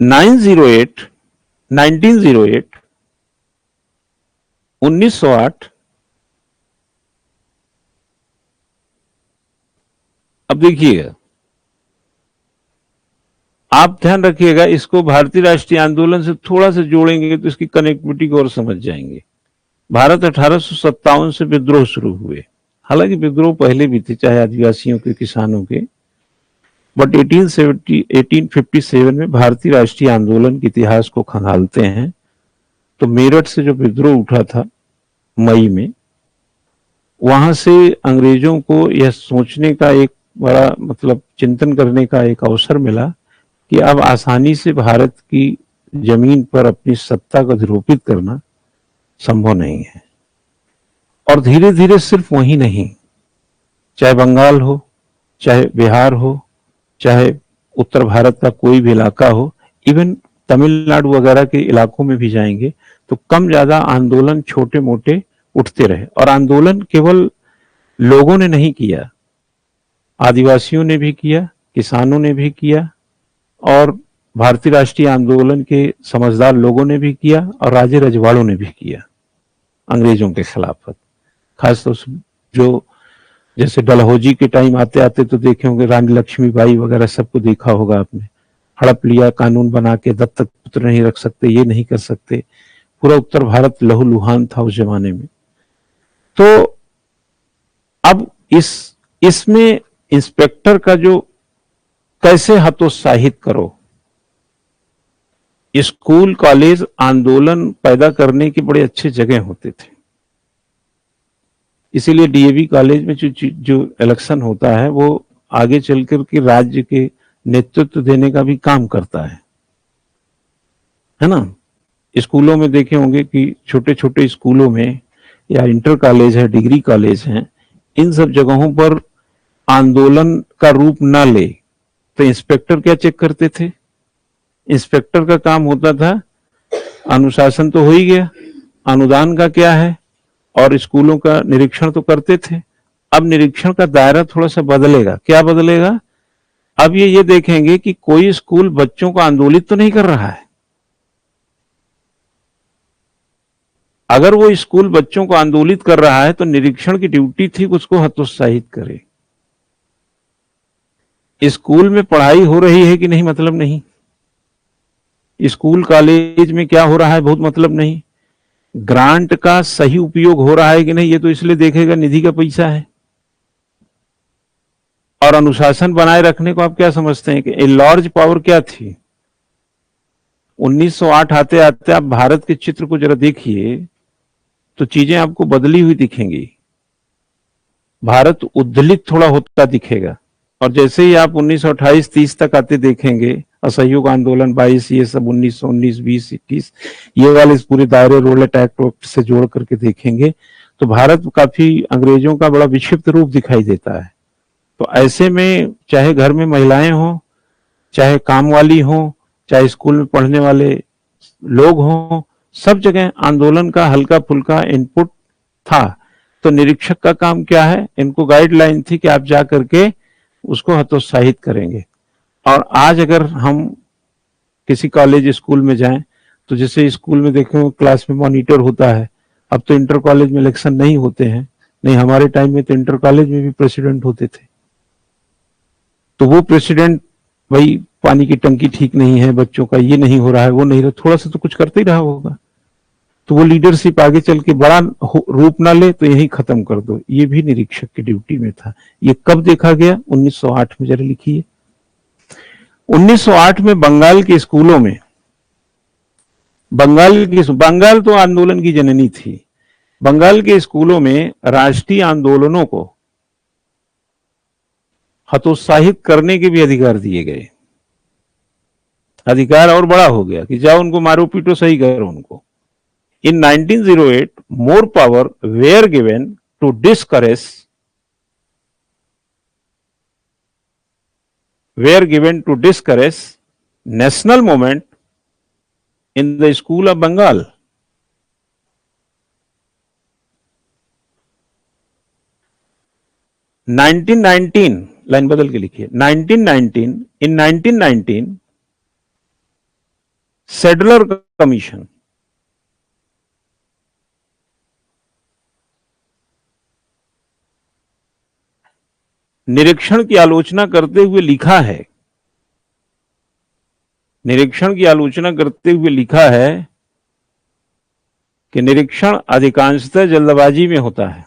1908 1908 अब देखिएगा, आप ध्यान रखिएगा, इसको भारतीय राष्ट्रीय आंदोलन से थोड़ा सा जोड़ेंगे तो इसकी कनेक्टिविटी को और समझ जाएंगे। भारत 1857 से विद्रोह शुरू हुए, हालांकि विद्रोह पहले भी थे, चाहे आदिवासियों के, किसानों के, बट 1857 में भारतीय राष्ट्रीय आंदोलन के इतिहास को खंगालते हैं तो मेरठ से जो विद्रोह उठा था मई में, वहां से अंग्रेजों को यह सोचने का एक बड़ा मतलब चिंतन करने का एक अवसर मिला कि अब आसानी से भारत की जमीन पर अपनी सत्ता को अधिरोपित करना संभव नहीं है। और धीरे धीरे सिर्फ वही नहीं, चाहे बंगाल हो, चाहे बिहार हो, चाहे उत्तर भारत का कोई भी इलाका हो, इवन तमिलनाडु वगैरह के इलाकों में भी जाएंगे तो कम ज्यादा आंदोलन छोटे मोटे उठते रहे। और आंदोलन केवल लोगों ने नहीं किया, आदिवासियों ने भी किया, किसानों ने भी किया, और भारतीय राष्ट्रीय आंदोलन के समझदार लोगों ने भी किया, और राजे रजवाड़ों ने भी किया अंग्रेजों के खिलाफ। खासतौर से जो जैसे डलहौजी के टाइम आते आते तो देखे होंगे, रानी लक्ष्मीबाई वगैरह सबको देखा होगा आपने, हड़प लिया, कानून बना के दत्तक पुत्र नहीं रख सकते, ये नहीं कर सकते, पूरा उत्तर भारत लहूलुहान था उस जमाने में। तो अब इसमें इंस्पेक्टर का जो कैसे हतोत्साहित करो, स्कूल कॉलेज आंदोलन पैदा करने के बड़े अच्छे जगह होते थे। इसीलिए डीएवी कॉलेज में जो इलेक्शन होता है वो आगे चलकर के राज्य के नेतृत्व देने का भी काम करता है ना। स्कूलों में देखे होंगे कि छोटे छोटे स्कूलों में या इंटर कॉलेज है, डिग्री कॉलेज हैं, इन सब जगहों पर आंदोलन का रूप ना ले तो इंस्पेक्टर क्या चेक करते थे? इंस्पेक्टर का काम होता था, अनुशासन तो हो ही गया, अनुदान का क्या है, और स्कूलों का निरीक्षण तो करते थे। अब निरीक्षण का दायरा थोड़ा सा बदलेगा। क्या बदलेगा? अब ये देखेंगे कि कोई स्कूल बच्चों को आंदोलित तो नहीं कर रहा है। अगर वो स्कूल बच्चों को आंदोलित कर रहा है तो निरीक्षण की ड्यूटी थी उसको हतोत्साहित करे। स्कूल में पढ़ाई हो रही है कि नहीं मतलब नहीं, स्कूल कॉलेज में क्या हो रहा है बहुत मतलब नहीं, ग्रांट का सही उपयोग हो रहा है कि नहीं ये तो इसलिए देखेगा, निधि का पैसा है। और अनुशासन बनाए रखने को आप क्या समझते हैं कि ए लार्ज पावर क्या थी? 1908 आते आते आप भारत के चित्र को जरा देखिए तो चीजें आपको बदली हुई दिखेंगी। भारत उद्दलित थोड़ा होता दिखेगा। और जैसे ही आप 1928-30 तक आते देखेंगे, असहयोग आंदोलन 22, ये सब 1919, 20, 21, ये वाले इस पूरे दायरे रोलेट एक्ट से जोड़ करके देखेंगे तो भारत काफी अंग्रेजों का बड़ा विक्षिप्त रूप दिखाई देता है। तो ऐसे में चाहे घर में महिलाएं हों, चाहे काम वाली हों, चाहे स्कूल में पढ़ने वाले लोग हों, सब जगह आंदोलन का हल्का फुल्का इनपुट था। तो निरीक्षक का काम क्या है? इनको गाइडलाइन थी कि आप जा करके उसको हतोत्साहित करेंगे। और आज अगर हम किसी कॉलेज स्कूल में जाएं तो जैसे स्कूल में देखें क्लास में मॉनिटर होता है। अब तो इंटर कॉलेज में इलेक्शन नहीं होते हैं, नहीं हमारे टाइम में तो इंटर कॉलेज में भी प्रेसिडेंट होते थे। तो वो प्रेसिडेंट भाई पानी की टंकी ठीक नहीं है, बच्चों का ये नहीं हो रहा है, वो नहीं रहा, थोड़ा सा तो कुछ करते ही रहा होगा। तो वो लीडरशिप आगे चल के बड़ा रूप ना ले तो यही खत्म कर दो, ये भी निरीक्षक की ड्यूटी में था। ये कब देखा गया? 1908 में जरा लिखिए। 1908 में बंगाल के स्कूलों में, बंगाल तो आंदोलन की जननी थी। बंगाल के स्कूलों में राष्ट्रीय आंदोलनों को हतोत्साहित करने के भी अधिकार दिए गए। अधिकार और बड़ा हो गया कि जाओ उनको मारो पीटो, सही करो उनको। In 1908, more power were given to discourage national movement in the school of Bengal. Line बदल के लिखिए। 1919 सेडलर कमीशन निरीक्षण की आलोचना करते हुए लिखा है, निरीक्षण की आलोचना करते हुए लिखा है कि निरीक्षण अधिकांशतः जल्दबाजी में होता है।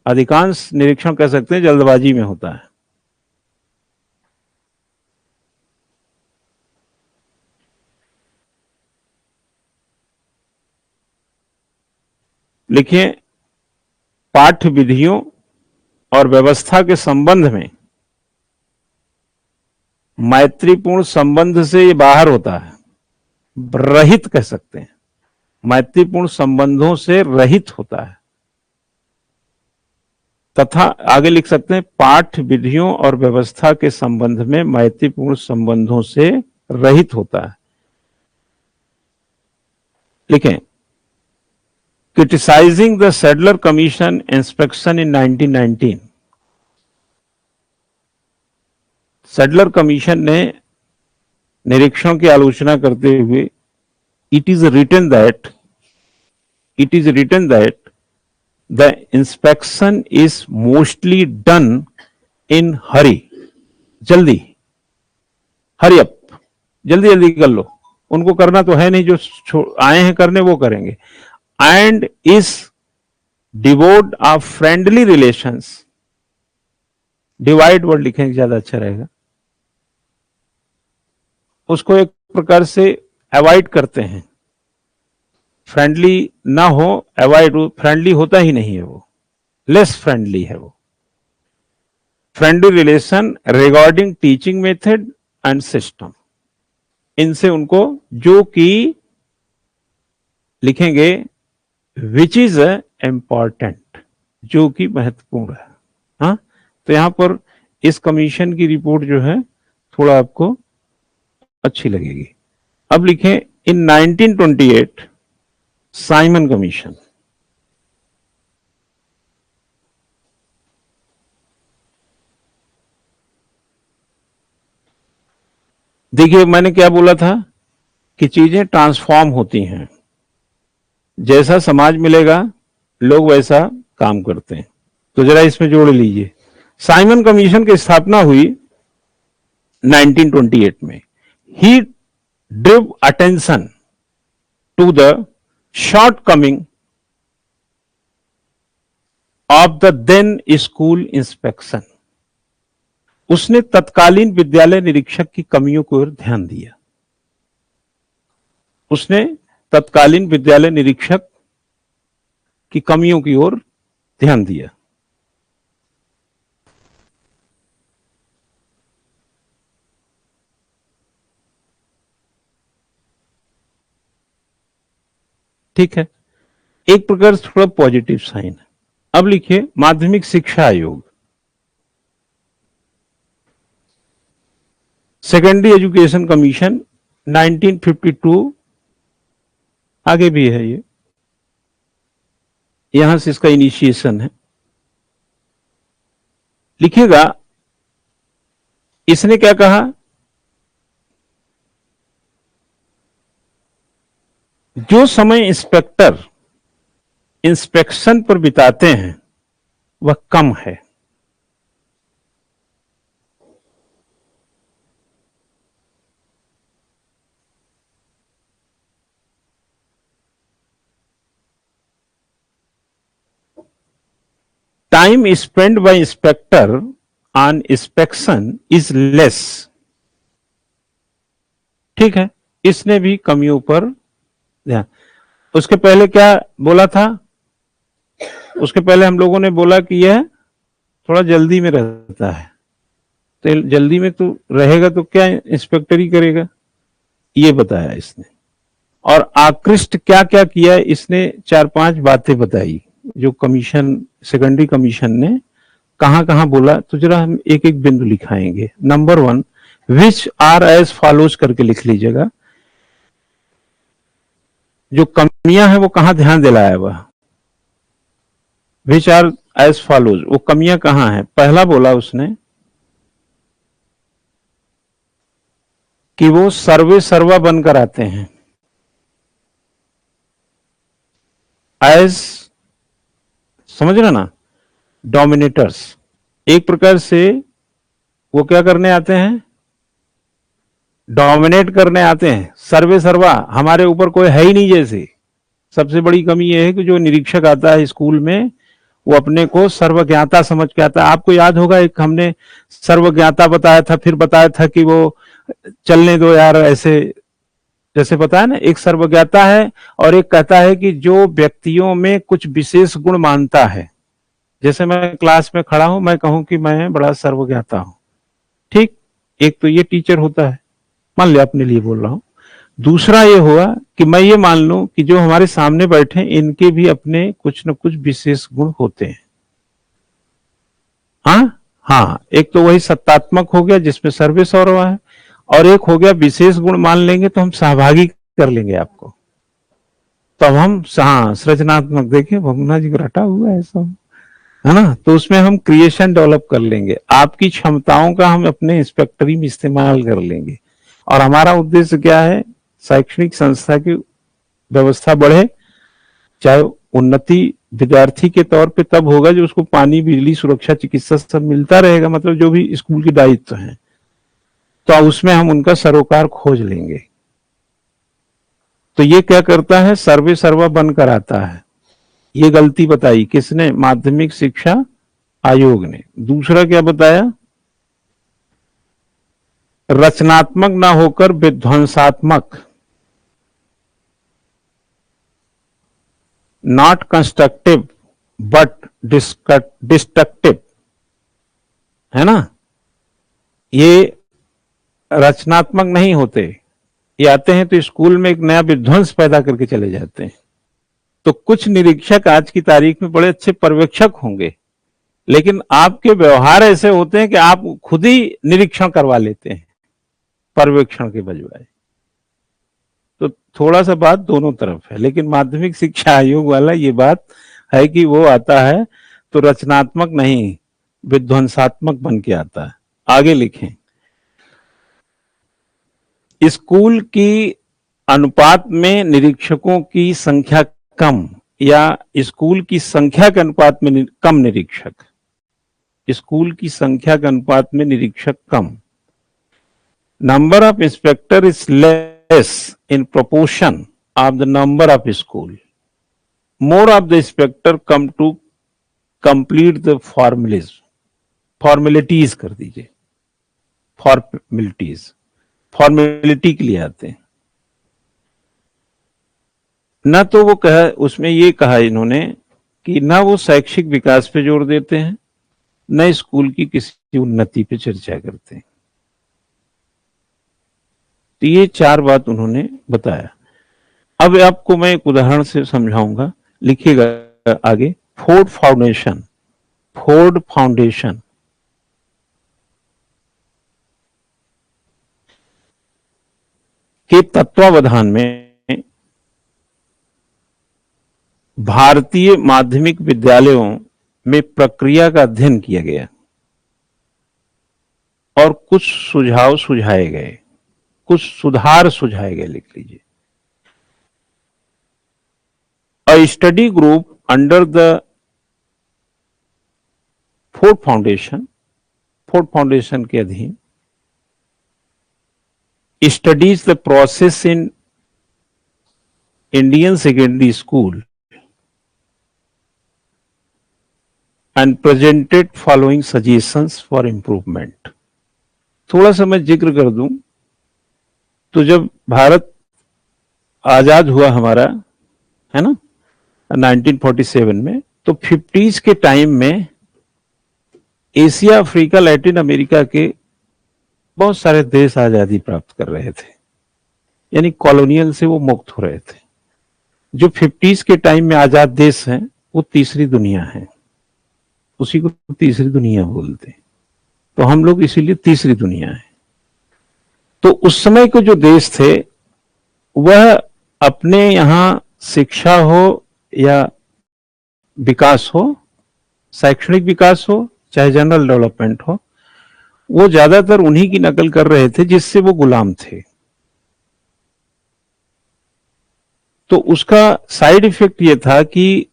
अधिकांश निरीक्षण कह सकते हैं जल्दबाजी में होता है। लिखिए, पाठ्य विधियों और व्यवस्था के संबंध में मैत्रीपूर्ण संबंध से ये बाहर होता है, रहित कह सकते हैं, मैत्रीपूर्ण संबंधों से रहित होता है। तथा आगे लिख सकते हैं पाठ्य विधियों और व्यवस्था के संबंध में मैत्रीपूर्ण संबंधों से रहित होता है। लिखें, criticizing the Sadler Commission inspection in 1919. Sadler commission ने निरीक्षण की आलोचना करते हुए it is written that the inspection is mostly done in hurry, जल्दी, हरी अप, जल्दी जल्दी कर लो, उनको करना तो है नहीं, जो आए हैं करने वो करेंगे। एंड इज डिवोर्ड of friendly relations, devoid word लिखेंगे ज्यादा अच्छा रहेगा, उसको एक प्रकार से अवॉइड करते हैं। फ्रेंडली ना हो, अवॉइड, फ्रेंडली होता ही नहीं है वो, लेस फ्रेंडली है वो। Friendly relation regarding teaching method and system, इनसे उनको, जो कि लिखेंगे विच इज इंपॉर्टेंट, जो कि महत्वपूर्ण है। हाँ, तो यहां पर इस कमीशन की रिपोर्ट जो है थोड़ा आपको अच्छी लगेगी। अब लिखें, इन 1928 साइमन कमीशन, देखिए मैंने क्या बोला था कि चीजें ट्रांसफॉर्म होती हैं, जैसा समाज मिलेगा लोग वैसा काम करते हैं। तो जरा इसमें जोड़ लीजिए, साइमन कमीशन की स्थापना हुई 1928 में। He drew attention to the shortcoming of the then school inspection. उसने तत्कालीन विद्यालय निरीक्षक की कमियों की ओर ध्यान दिया। उसने तत्कालीन विद्यालय निरीक्षक की कमियों की ओर ध्यान दिया। ठीक है, एक प्रकार से थोड़ा पॉजिटिव साइन है। अब लिखिए माध्यमिक शिक्षा आयोग, सेकेंडरी एजुकेशन कमीशन 1952, आगे भी है ये, यहां से इसका इनिशिएशन है। लिखिएगा इसने क्या कहा, जो समय इंस्पेक्टर इंस्पेक्शन पर बिताते हैं वह कम है। Time spend by inspector on inspection is less. ठीक है, इसने भी कमियों पर ध्यान। उसके पहले क्या बोला था, उसके पहले हम लोगों ने बोला कि यह थोड़ा जल्दी में रहता है। तो जल्दी में तो रहेगा तो क्या इंस्पेक्टर ही करेगा, ये बताया इसने। और आकृष्ट क्या क्या किया, इसने 4-5 बातें बताई जो कमीशन, सेकेंडरी कमीशन ने कहां कहां बोला। तो जरा हम एक एक बिंदु लिखाएंगे। Number 1, which are as follows करके लिख लीजिएगा। जो कमियां हैं वो कहां ध्यान दिलाया वह, विच आर एज फॉलोज, वो कमियां कहां हैं। पहला बोला उसने कि वो सर्वे सर्वा बनकर आते हैं, एज, समझ रहे ना, डोमिनेटर्स। एक प्रकार से वो क्या करने आते हैं, डोमिनेट करने आते हैं। सर्वे सर्वा, हमारे ऊपर कोई है ही नहीं जैसे। सबसे बड़ी कमी यह है कि जो निरीक्षक आता है स्कूल में वो अपने को सर्वज्ञाता समझ के आता है। आपको याद होगा एक हमने सर्वज्ञाता बताया था, फिर बताया था कि वो चलने दो यार ऐसे, जैसे पता है ना, एक सर्वज्ञाता है और एक कहता है कि जो व्यक्तियों में कुछ विशेष गुण मानता है। जैसे मैं क्लास में खड़ा हूं, मैं कहूं कि मैं बड़ा सर्वज्ञाता हूं, ठीक, एक तो ये टीचर होता है, मान लिया अपने लिए बोल रहा हूं। दूसरा ये हुआ कि मैं ये मान लूं कि जो हमारे सामने बैठे इनके भी अपने कुछ न कुछ विशेष गुण होते हैं। हाँ हाँ, एक तो वही सत्तात्मक हो गया जिसमें सर्वे सौरवा है, और एक हो गया विशेष गुण मान लेंगे तो हम सहभागी कर लेंगे आपको, तब हम हाँ सृजनात्मक, देखिए भगुना जी को रटा हुआ है सब, है ना। तो उसमें हम क्रिएशन डेवलप कर लेंगे, आपकी क्षमताओं का हम अपने इंस्पेक्टरी में इस्तेमाल कर लेंगे। और हमारा उद्देश्य क्या है, शैक्षणिक संस्था की व्यवस्था बढ़े, चाहे उन्नति विद्यार्थी के तौर पे तब होगा जो उसको पानी, बिजली, सुरक्षा, चिकित्सा सब मिलता रहेगा, मतलब जो भी स्कूल के दायित्व हैं, तो उसमें हम उनका सरोकार खोज लेंगे। तो ये क्या करता है, सर्वे सर्वा बनकर आता है। ये गलती बताई किसने, माध्यमिक शिक्षा आयोग ने। दूसरा क्या बताया, रचनात्मक ना होकर विध्वंसात्मक, नॉट कंस्ट्रक्टिव बट डिस्ट्रक्टिव, है ना। ये रचनात्मक नहीं होते, ये आते हैं तो स्कूल में एक नया विध्वंस पैदा करके चले जाते हैं। तो कुछ निरीक्षक आज की तारीख में बड़े अच्छे पर्यवेक्षक होंगे, लेकिन आपके व्यवहार ऐसे होते हैं कि आप खुद ही निरीक्षण करवा लेते हैं पर्यवेक्षण के बजाय। तो थोड़ा सा बात दोनों तरफ है, लेकिन माध्यमिक शिक्षा आयोग वाला ये बात है कि वो आता है तो रचनात्मक नहीं, विध्वंसात्मक बन के आता है। आगे लिखें, स्कूल की अनुपात में निरीक्षकों की संख्या कम, या स्कूल की संख्या के अनुपात में कम निरीक्षक, स्कूल की संख्या के अनुपात में निरीक्षक कम। Number of inspector is less in proportion of the number of school, more of the inspector come to complete the formalities कर दीजिए, फॉर्मेलिटी के लिए आते हैं ना। तो वो कहा, उसमें ये कहा इन्होंने कि ना वो शैक्षिक विकास पे जोर देते हैं, न स्कूल की किसी उन्नति पे चर्चा करते हैं। तो ये 4 बात उन्होंने बताया। अब आपको मैं एक उदाहरण से समझाऊंगा, लिखिएगा आगे। फोर्ड फाउंडेशन के तत्वावधान में भारतीय माध्यमिक विद्यालयों में प्रक्रिया का अध्ययन किया गया और कुछ सुझाव सुझाए गए, कुछ सुधार सुझाए गए, लिख लीजिए। अ study group under the Ford foundation के अधीन studies the process in Indian secondary school and presented following suggestions for improvement। थोड़ा सा मैं जिक्र कर दूं तो जब भारत आजाद हुआ हमारा, है ना, 1947 में, तो 50s के टाइम में एशिया, अफ्रीका, लैटिन अमेरिका के बहुत सारे देश आजादी प्राप्त कर रहे थे, यानी कॉलोनियल से वो मुक्त हो रहे थे। जो 50s के टाइम में आजाद देश हैं वो तीसरी दुनिया है, उसी को तीसरी दुनिया बोलते हैं। तो हम लोग इसीलिए तीसरी दुनिया है। तो उस समय के जो देश थे वह अपने यहां शिक्षा हो या विकास हो, शैक्षणिक विकास हो चाहे जनरल डेवलपमेंट हो, वो ज्यादातर उन्हीं की नकल कर रहे थे जिससे वो गुलाम थे। तो उसका साइड इफेक्ट ये था कि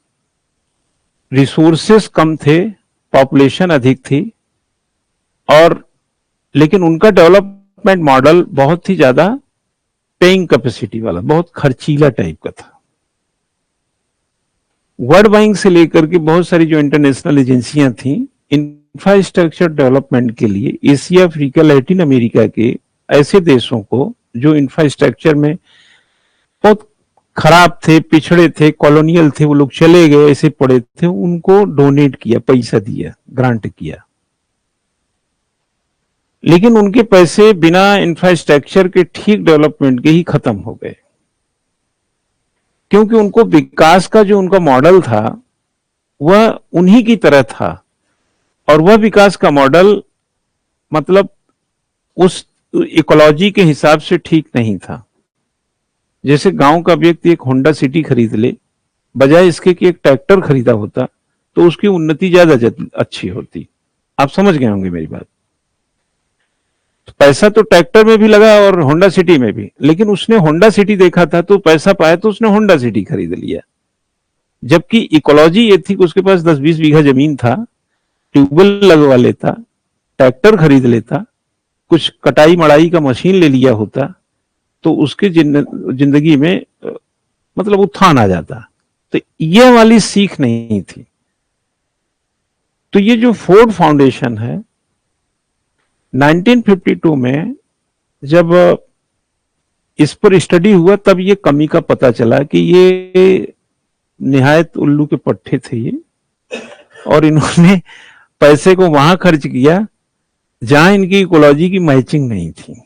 रिसोर्सेस कम थे, पॉपुलेशन अधिक थी, और लेकिन उनका डेवलपमेंट मॉडल बहुत ही ज्यादा पेइंग कैपेसिटी वाला, बहुत खर्चीला टाइप का था। वर्ल्ड बैंक से लेकर के बहुत सारी जो इंटरनेशनल एजेंसियां थी, इंफ्रास्ट्रक्चर डेवलपमेंट के लिए एशिया, अफ्रीका, लैटिन अमेरिका के ऐसे देशों को जो इंफ्रास्ट्रक्चर में बहुत खराब थे, पिछड़े थे, कॉलोनियल थे, वो लोग चले गए, ऐसे पड़े थे, उनको डोनेट किया, पैसा दिया, ग्रांट किया। लेकिन उनके पैसे बिना इंफ्रास्ट्रक्चर के ठीक डेवलपमेंट के ही खत्म हो गए, क्योंकि उनको विकास का जो उनका मॉडल था वह उन्हीं की तरह था, और वह विकास का मॉडल मतलब उस इकोलॉजी के हिसाब से ठीक नहीं था। जैसे गांव का व्यक्ति एक होंडा सिटी खरीद ले, बजाय इसके कि एक ट्रैक्टर खरीदा होता तो उसकी उन्नति ज्यादा अच्छी होती। आप समझ गए होंगे मेरी बात। तो पैसा तो ट्रैक्टर में भी लगा और होंडा सिटी में भी, लेकिन उसने होंडा सिटी देखा था तो पैसा पाया तो उसने होंडा सिटी खरीद लिया। जबकि इकोलॉजी ये थी कि उसके पास 10-20 बीघा जमीन था, ट्यूबवेल लगवा लेता, ट्रैक्टर खरीद लेता, कुछ कटाई मड़ाई का मशीन ले लिया होता, तो उसके जिंदगी में मतलब उत्थान आ जाता। तो ये वाली सीख नहीं थी। तो ये जो फोर्ड फाउंडेशन है, 1952 में जब इस पर स्टडी हुआ तब ये कमी का पता चला कि ये निहायत उल्लू के पट्टे थे ये, और इन्होंने पैसे को वहां खर्च किया जहां इनकी इकोलॉजी की मैचिंग नहीं थी।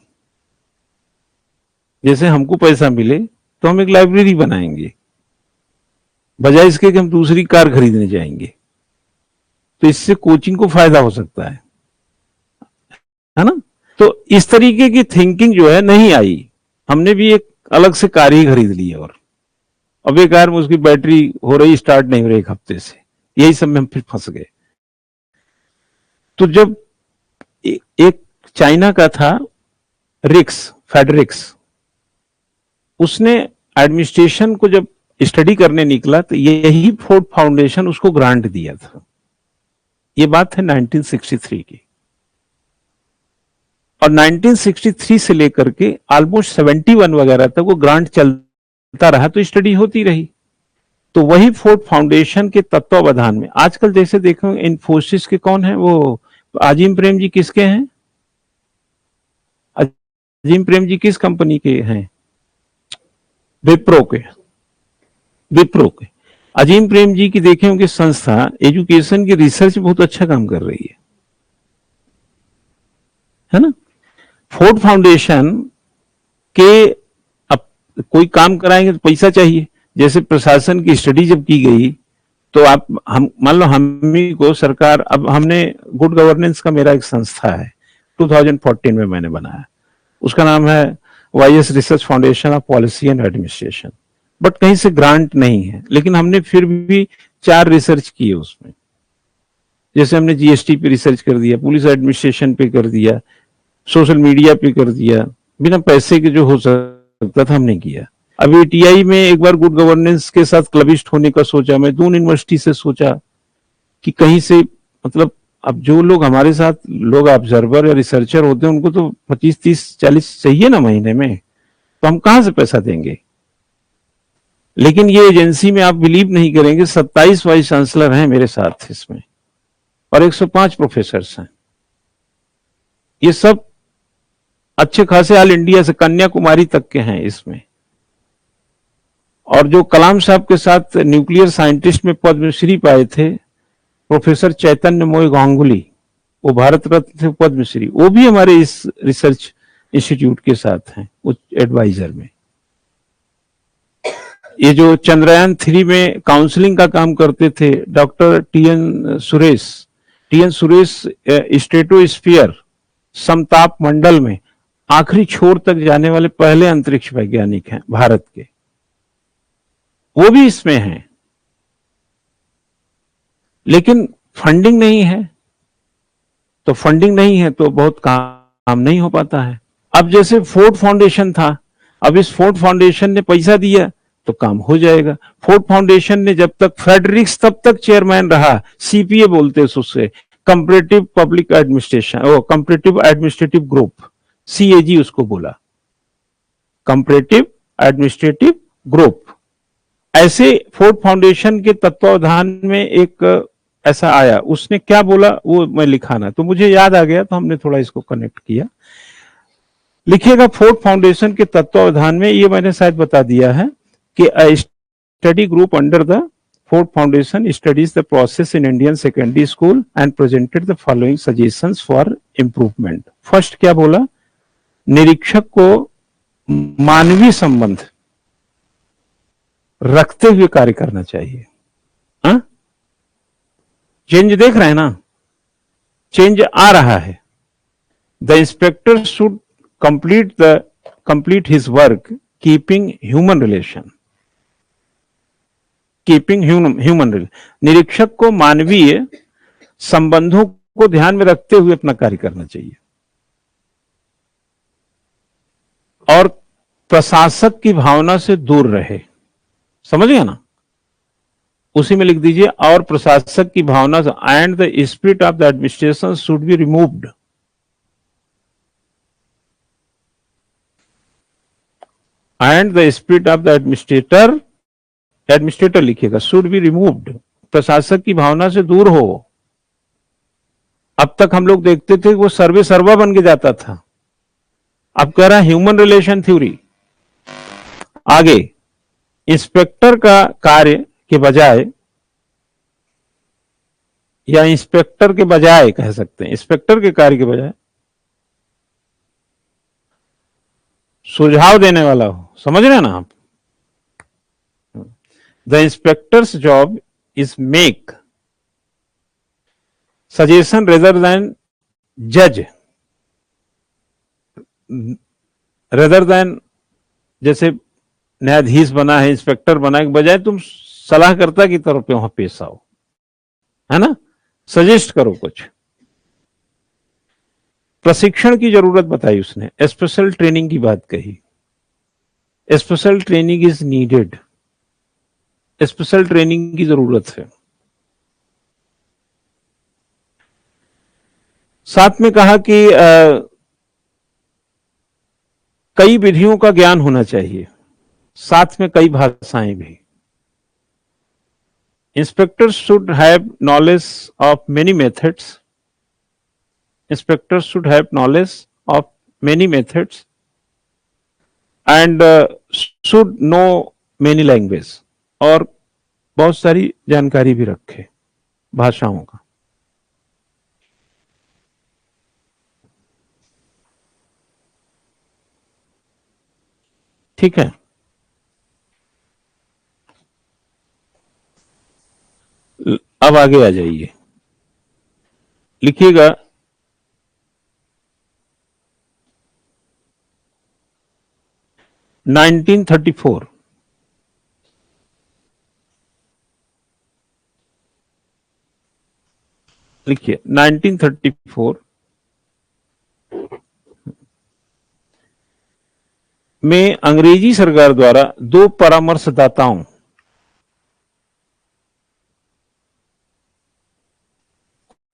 जैसे हमको पैसा मिले तो हम एक लाइब्रेरी बनाएंगे, बजाय इसके कि हम दूसरी कार खरीदने जाएंगे, तो इससे कोचिंग को फायदा हो सकता है ना। तो इस तरीके की थिंकिंग जो है नहीं आई। हमने भी एक अलग से कार ही खरीद ली, और अब एक कार में उसकी बैटरी हो रही, स्टार्ट नहीं हो रही 1 हफ्ते से, यही सब में हम फिर फंस गए। तो जब एक चाइना का था रिक्स फेडरिक्स, उसने एडमिनिस्ट्रेशन को जब स्टडी करने निकला तो यही फोर्ड फाउंडेशन उसको ग्रांट दिया था। ये बात है 1963 की। और 1963 से लेकर के ऑलमोस्ट 71 वगैरह तक वो ग्रांट चलता रहा, तो स्टडी होती रही। तो वही फोर्ड फाउंडेशन के तत्वावधान में आजकल जैसे देखो इन्फोसिस के कौन है, वो अजीम प्रेम जी किसके हैं? अजीम प्रेम जी किस कंपनी के हैं? विप्रो के। विप्रो के अजीम प्रेम जी की देखें उनकी संस्था एजुकेशन की रिसर्च बहुत अच्छा काम कर रही है ना। फोर्ड फाउंडेशन के अब कोई काम कराएंगे तो पैसा चाहिए। जैसे प्रशासन की स्टडी जब की गई तो आप हम मान लो हम ही को सरकार, अब हमने गुड गवर्नेंस का मेरा एक संस्था है 2014 में मैंने बनाया, उसका नाम है YS research foundation of policy and administration. But कहीं से ग्रांट नहीं है, लेकिन हमने फिर भी 4 रिसर्च किए उसमें। जैसे हमने जीएसटी पे रिसर्च कर दिया, पुलिस एडमिनिस्ट्रेशन पे कर दिया, सोशल मीडिया पे कर दिया, बिना पैसे के जो हो सकता था हमने किया। अभी टीआई में एक बार गुड गवर्नेंस के साथ क्लबिस्ट होने का सोचा, मैं दून यूनिवर्सिटी से सोचा कि कहीं से मतलब अब जो लोग हमारे साथ लोग ऑब्जर्वर या रिसर्चर होते हैं उनको तो 25, 30, 40 चाहिए ना महीने में, तो हम कहां से पैसा देंगे। लेकिन ये एजेंसी में आप बिलीव नहीं करेंगे 27 वाइस चांसलर हैं मेरे साथ इसमें और 105 प्रोफेसर हैं। ये सब अच्छे खासे ऑल इंडिया से कन्याकुमारी तक के हैं इसमें। और जो कलाम साहब के साथ न्यूक्लियर साइंटिस्ट में पद्मश्री पाए थे प्रोफेसर चैतन्य मोय गांगुली, वो भारत रत्न थे पद्मश्री, वो भी हमारे इस रिसर्च इंस्टीट्यूट के साथ हैं एडवाइजर में। ये जो चंद्रयान 3 में काउंसलिंग का काम करते थे डॉक्टर टीएन सुरेश स्ट्रेटोस्फीयर समताप मंडल में आखिरी छोर तक जाने वाले पहले अंतरिक्ष वैज्ञानिक हैं भारत के, वो भी इसमें हैं। लेकिन फंडिंग नहीं है, तो फंडिंग नहीं है तो बहुत काम नहीं हो पाता है। अब जैसे फोर्ड फाउंडेशन था, अब इस फोर्ड फाउंडेशन ने पैसा दिया तो काम हो जाएगा। फोर्ड फाउंडेशन ने जब तक फ्रेडरिक्स तब तक चेयरमैन रहा, सीपीए बोलते हैं उससे, comparative public administration, comparative administrative group, CAG उसको बोला, कंपैरेटिव एडमिनिस्ट्रेटिव ग्रुप। ऐसे फोर्ड फाउंडेशन के तत्वावधान में एक ऐसा आया, उसने क्या बोला वो मैं लिखाना, तो मुझे याद आ गया तो हमने थोड़ा इसको कनेक्ट किया। लिखिएगा फोर्ड फाउंडेशन के तत्वावधान में, ये मैंने शायद बता दिया है कि a study group under the Ford Foundation studies the process in Indian secondary school and presented the following suggestions for improvement. First क्या बोला, निरीक्षक को मानवीय संबंध रखते हुए कार्य करना चाहिए। हाँ, चेंज देख रहे हैं ना, चेंज आ रहा है। The inspector should complete his work keeping human relation, keeping human relation, निरीक्षक को मानवीय संबंधों को ध्यान में रखते हुए अपना कार्य करना चाहिए। और प्रशासक की भावना से दूर रहे, समझ गया ना, उसी में लिख दीजिए, और प्रशासक की भावना से, and the spirit of the administration should be removed. And the spirit of the administrator लिखिएगा, शुड बी रिमूव्ड, प्रशासक की भावना से दूर हो। अब तक हम लोग देखते थे वो सर्वे सर्वा बन के जाता था, अब कह रहा है ह्यूमन रिलेशन थ्योरी। आगे इंस्पेक्टर का कार्य के बजाय, या इंस्पेक्टर के बजाय कह सकते हैं, इंस्पेक्टर के कार्य के बजाय सुझाव देने वाला हो, समझ रहे हैं ना आप। The inspectors job is make suggestion rather than जज, रेदर देन, जैसे न्यायाधीश बना है, इंस्पेक्टर बना के बजाय तुम सलाहकर्ता की तरफ पे वहां पेश आओ, है ना, सजेस्ट करो कुछ। प्रशिक्षण की जरूरत बताई उसने, स्पेशल ट्रेनिंग की बात कही। Special training is needed, special training की जरूरत है। साथ में कहा कि कई विधियों का ज्ञान होना चाहिए, साथ में कई भाषाएं भी। Inspectors should have knowledge of many methods, inspectors should have knowledge of many methods and should know many languages, और बहुत सारी जानकारी भी रखे भाषाओं का। ठीक है, अब आगे आ जाइए, लिखिएगा 1934। लिखिए 1934 में अंग्रेजी सरकार द्वारा दो परामर्शदाताओं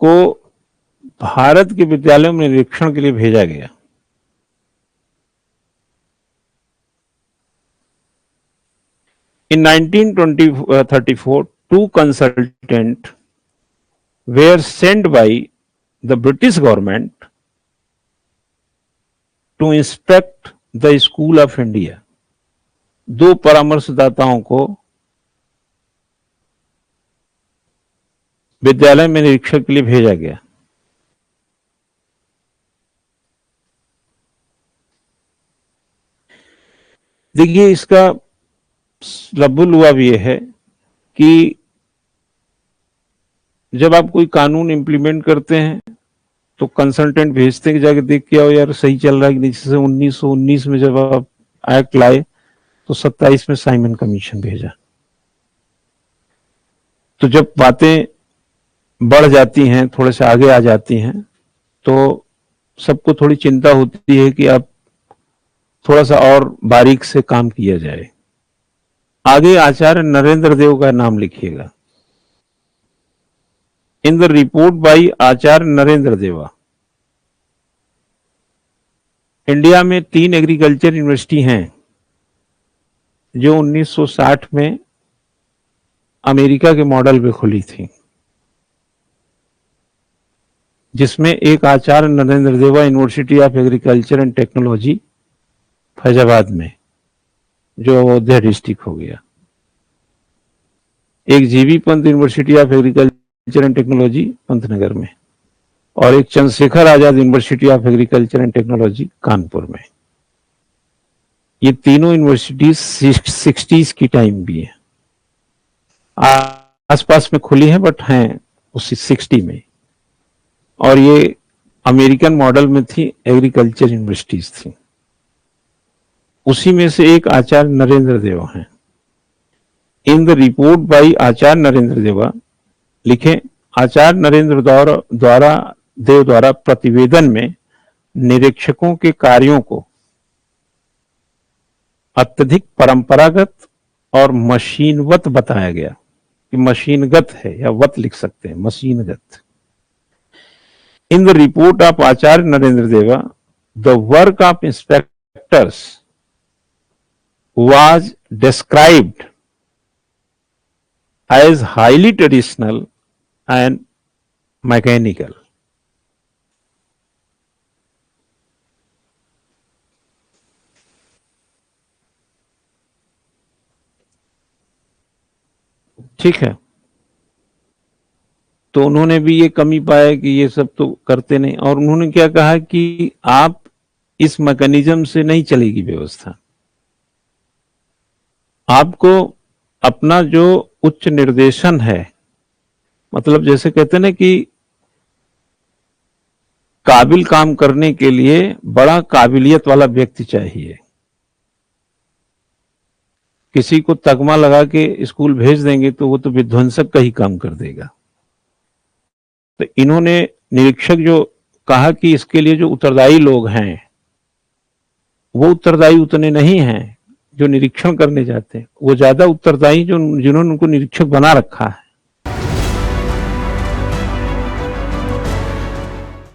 को भारत के विद्यालयों में निरीक्षण के लिए भेजा गया। In 1934, two consultants were sent by the British government to inspect the School of India। दो परामर्शदाताओं को विद्यालय में निरीक्षण के लिए भेजा गया। देखिए, इसका लबुल हुआ भी यह है कि जब आप कोई कानून इंप्लीमेंट करते हैं तो कंसल्टेंट भेजते हैं कि जाके देख के आओ यार सही चल रहा है कि नहीं। जैसे 1919 में जब आप एक्ट लाए तो 27 में साइमन कमीशन भेजा। तो जब बातें बढ़ जाती हैं, थोड़े से आगे आ जाती हैं, तो सबको थोड़ी चिंता होती है कि अब थोड़ा सा और बारीक से काम किया जाए। आगे आचार्य नरेंद्र देव का नाम लिखिएगा। इन द रिपोर्ट बाई आचार्य नरेंद्र देवा। इंडिया में 3 एग्रीकल्चर यूनिवर्सिटी हैं जो 1960 में अमेरिका के मॉडल पे खुली थी, जिसमें एक Acharya Narendra Deva university of agriculture and technology Faizabad में, जो अयोध्या डिस्ट्रिक्ट हो गया, एक GB Pant university of agriculture and technology Pantnagar में, और एक Chandrashekhar Azad university of agriculture and technology Kanpur में। ये तीनों यूनिवर्सिटी 60s की टाइम भी है, आसपास में खुली है बट हैं उस 60 में, और ये अमेरिकन मॉडल में थी, एग्रीकल्चर यूनिवर्सिटीज थी। उसी में से एक आचार्य नरेंद्र देवा है। इन द रिपोर्ट बाई आचार्य नरेंद्र देवा लिखे, आचार्य नरेंद्र देव द्वारा प्रतिवेदन में निरीक्षकों के कार्यों को अत्यधिक परंपरागत और मशीनवत बताया गया, कि मशीनगत है, या वत लिख सकते हैं, मशीनगत। इन द रिपोर्ट ऑफ आचार्य नरेंद्र देवा, the work of inspectors was described as highly traditional and mechanical। ठीक है, तो उन्होंने भी ये कमी पाया कि ये सब तो करते नहीं, और उन्होंने क्या कहा कि आप इस मैकेनिज्म से नहीं चलेगी व्यवस्था, आपको अपना जो उच्च निर्देशन है, मतलब जैसे कहते हैं ना कि काबिल काम करने के लिए बड़ा काबिलियत वाला व्यक्ति चाहिए। किसी को तगमा लगा के स्कूल भेज देंगे तो वो तो विध्वंसक का ही काम कर देगा। तो इन्होंने निरीक्षक जो कहा कि इसके लिए जो उत्तरदायी लोग हैं वो उत्तरदायी उतने नहीं हैं जो निरीक्षण करने जाते हैं, वो ज्यादा उत्तरदायी जो जिन्होंने उनको निरीक्षक बना रखा है।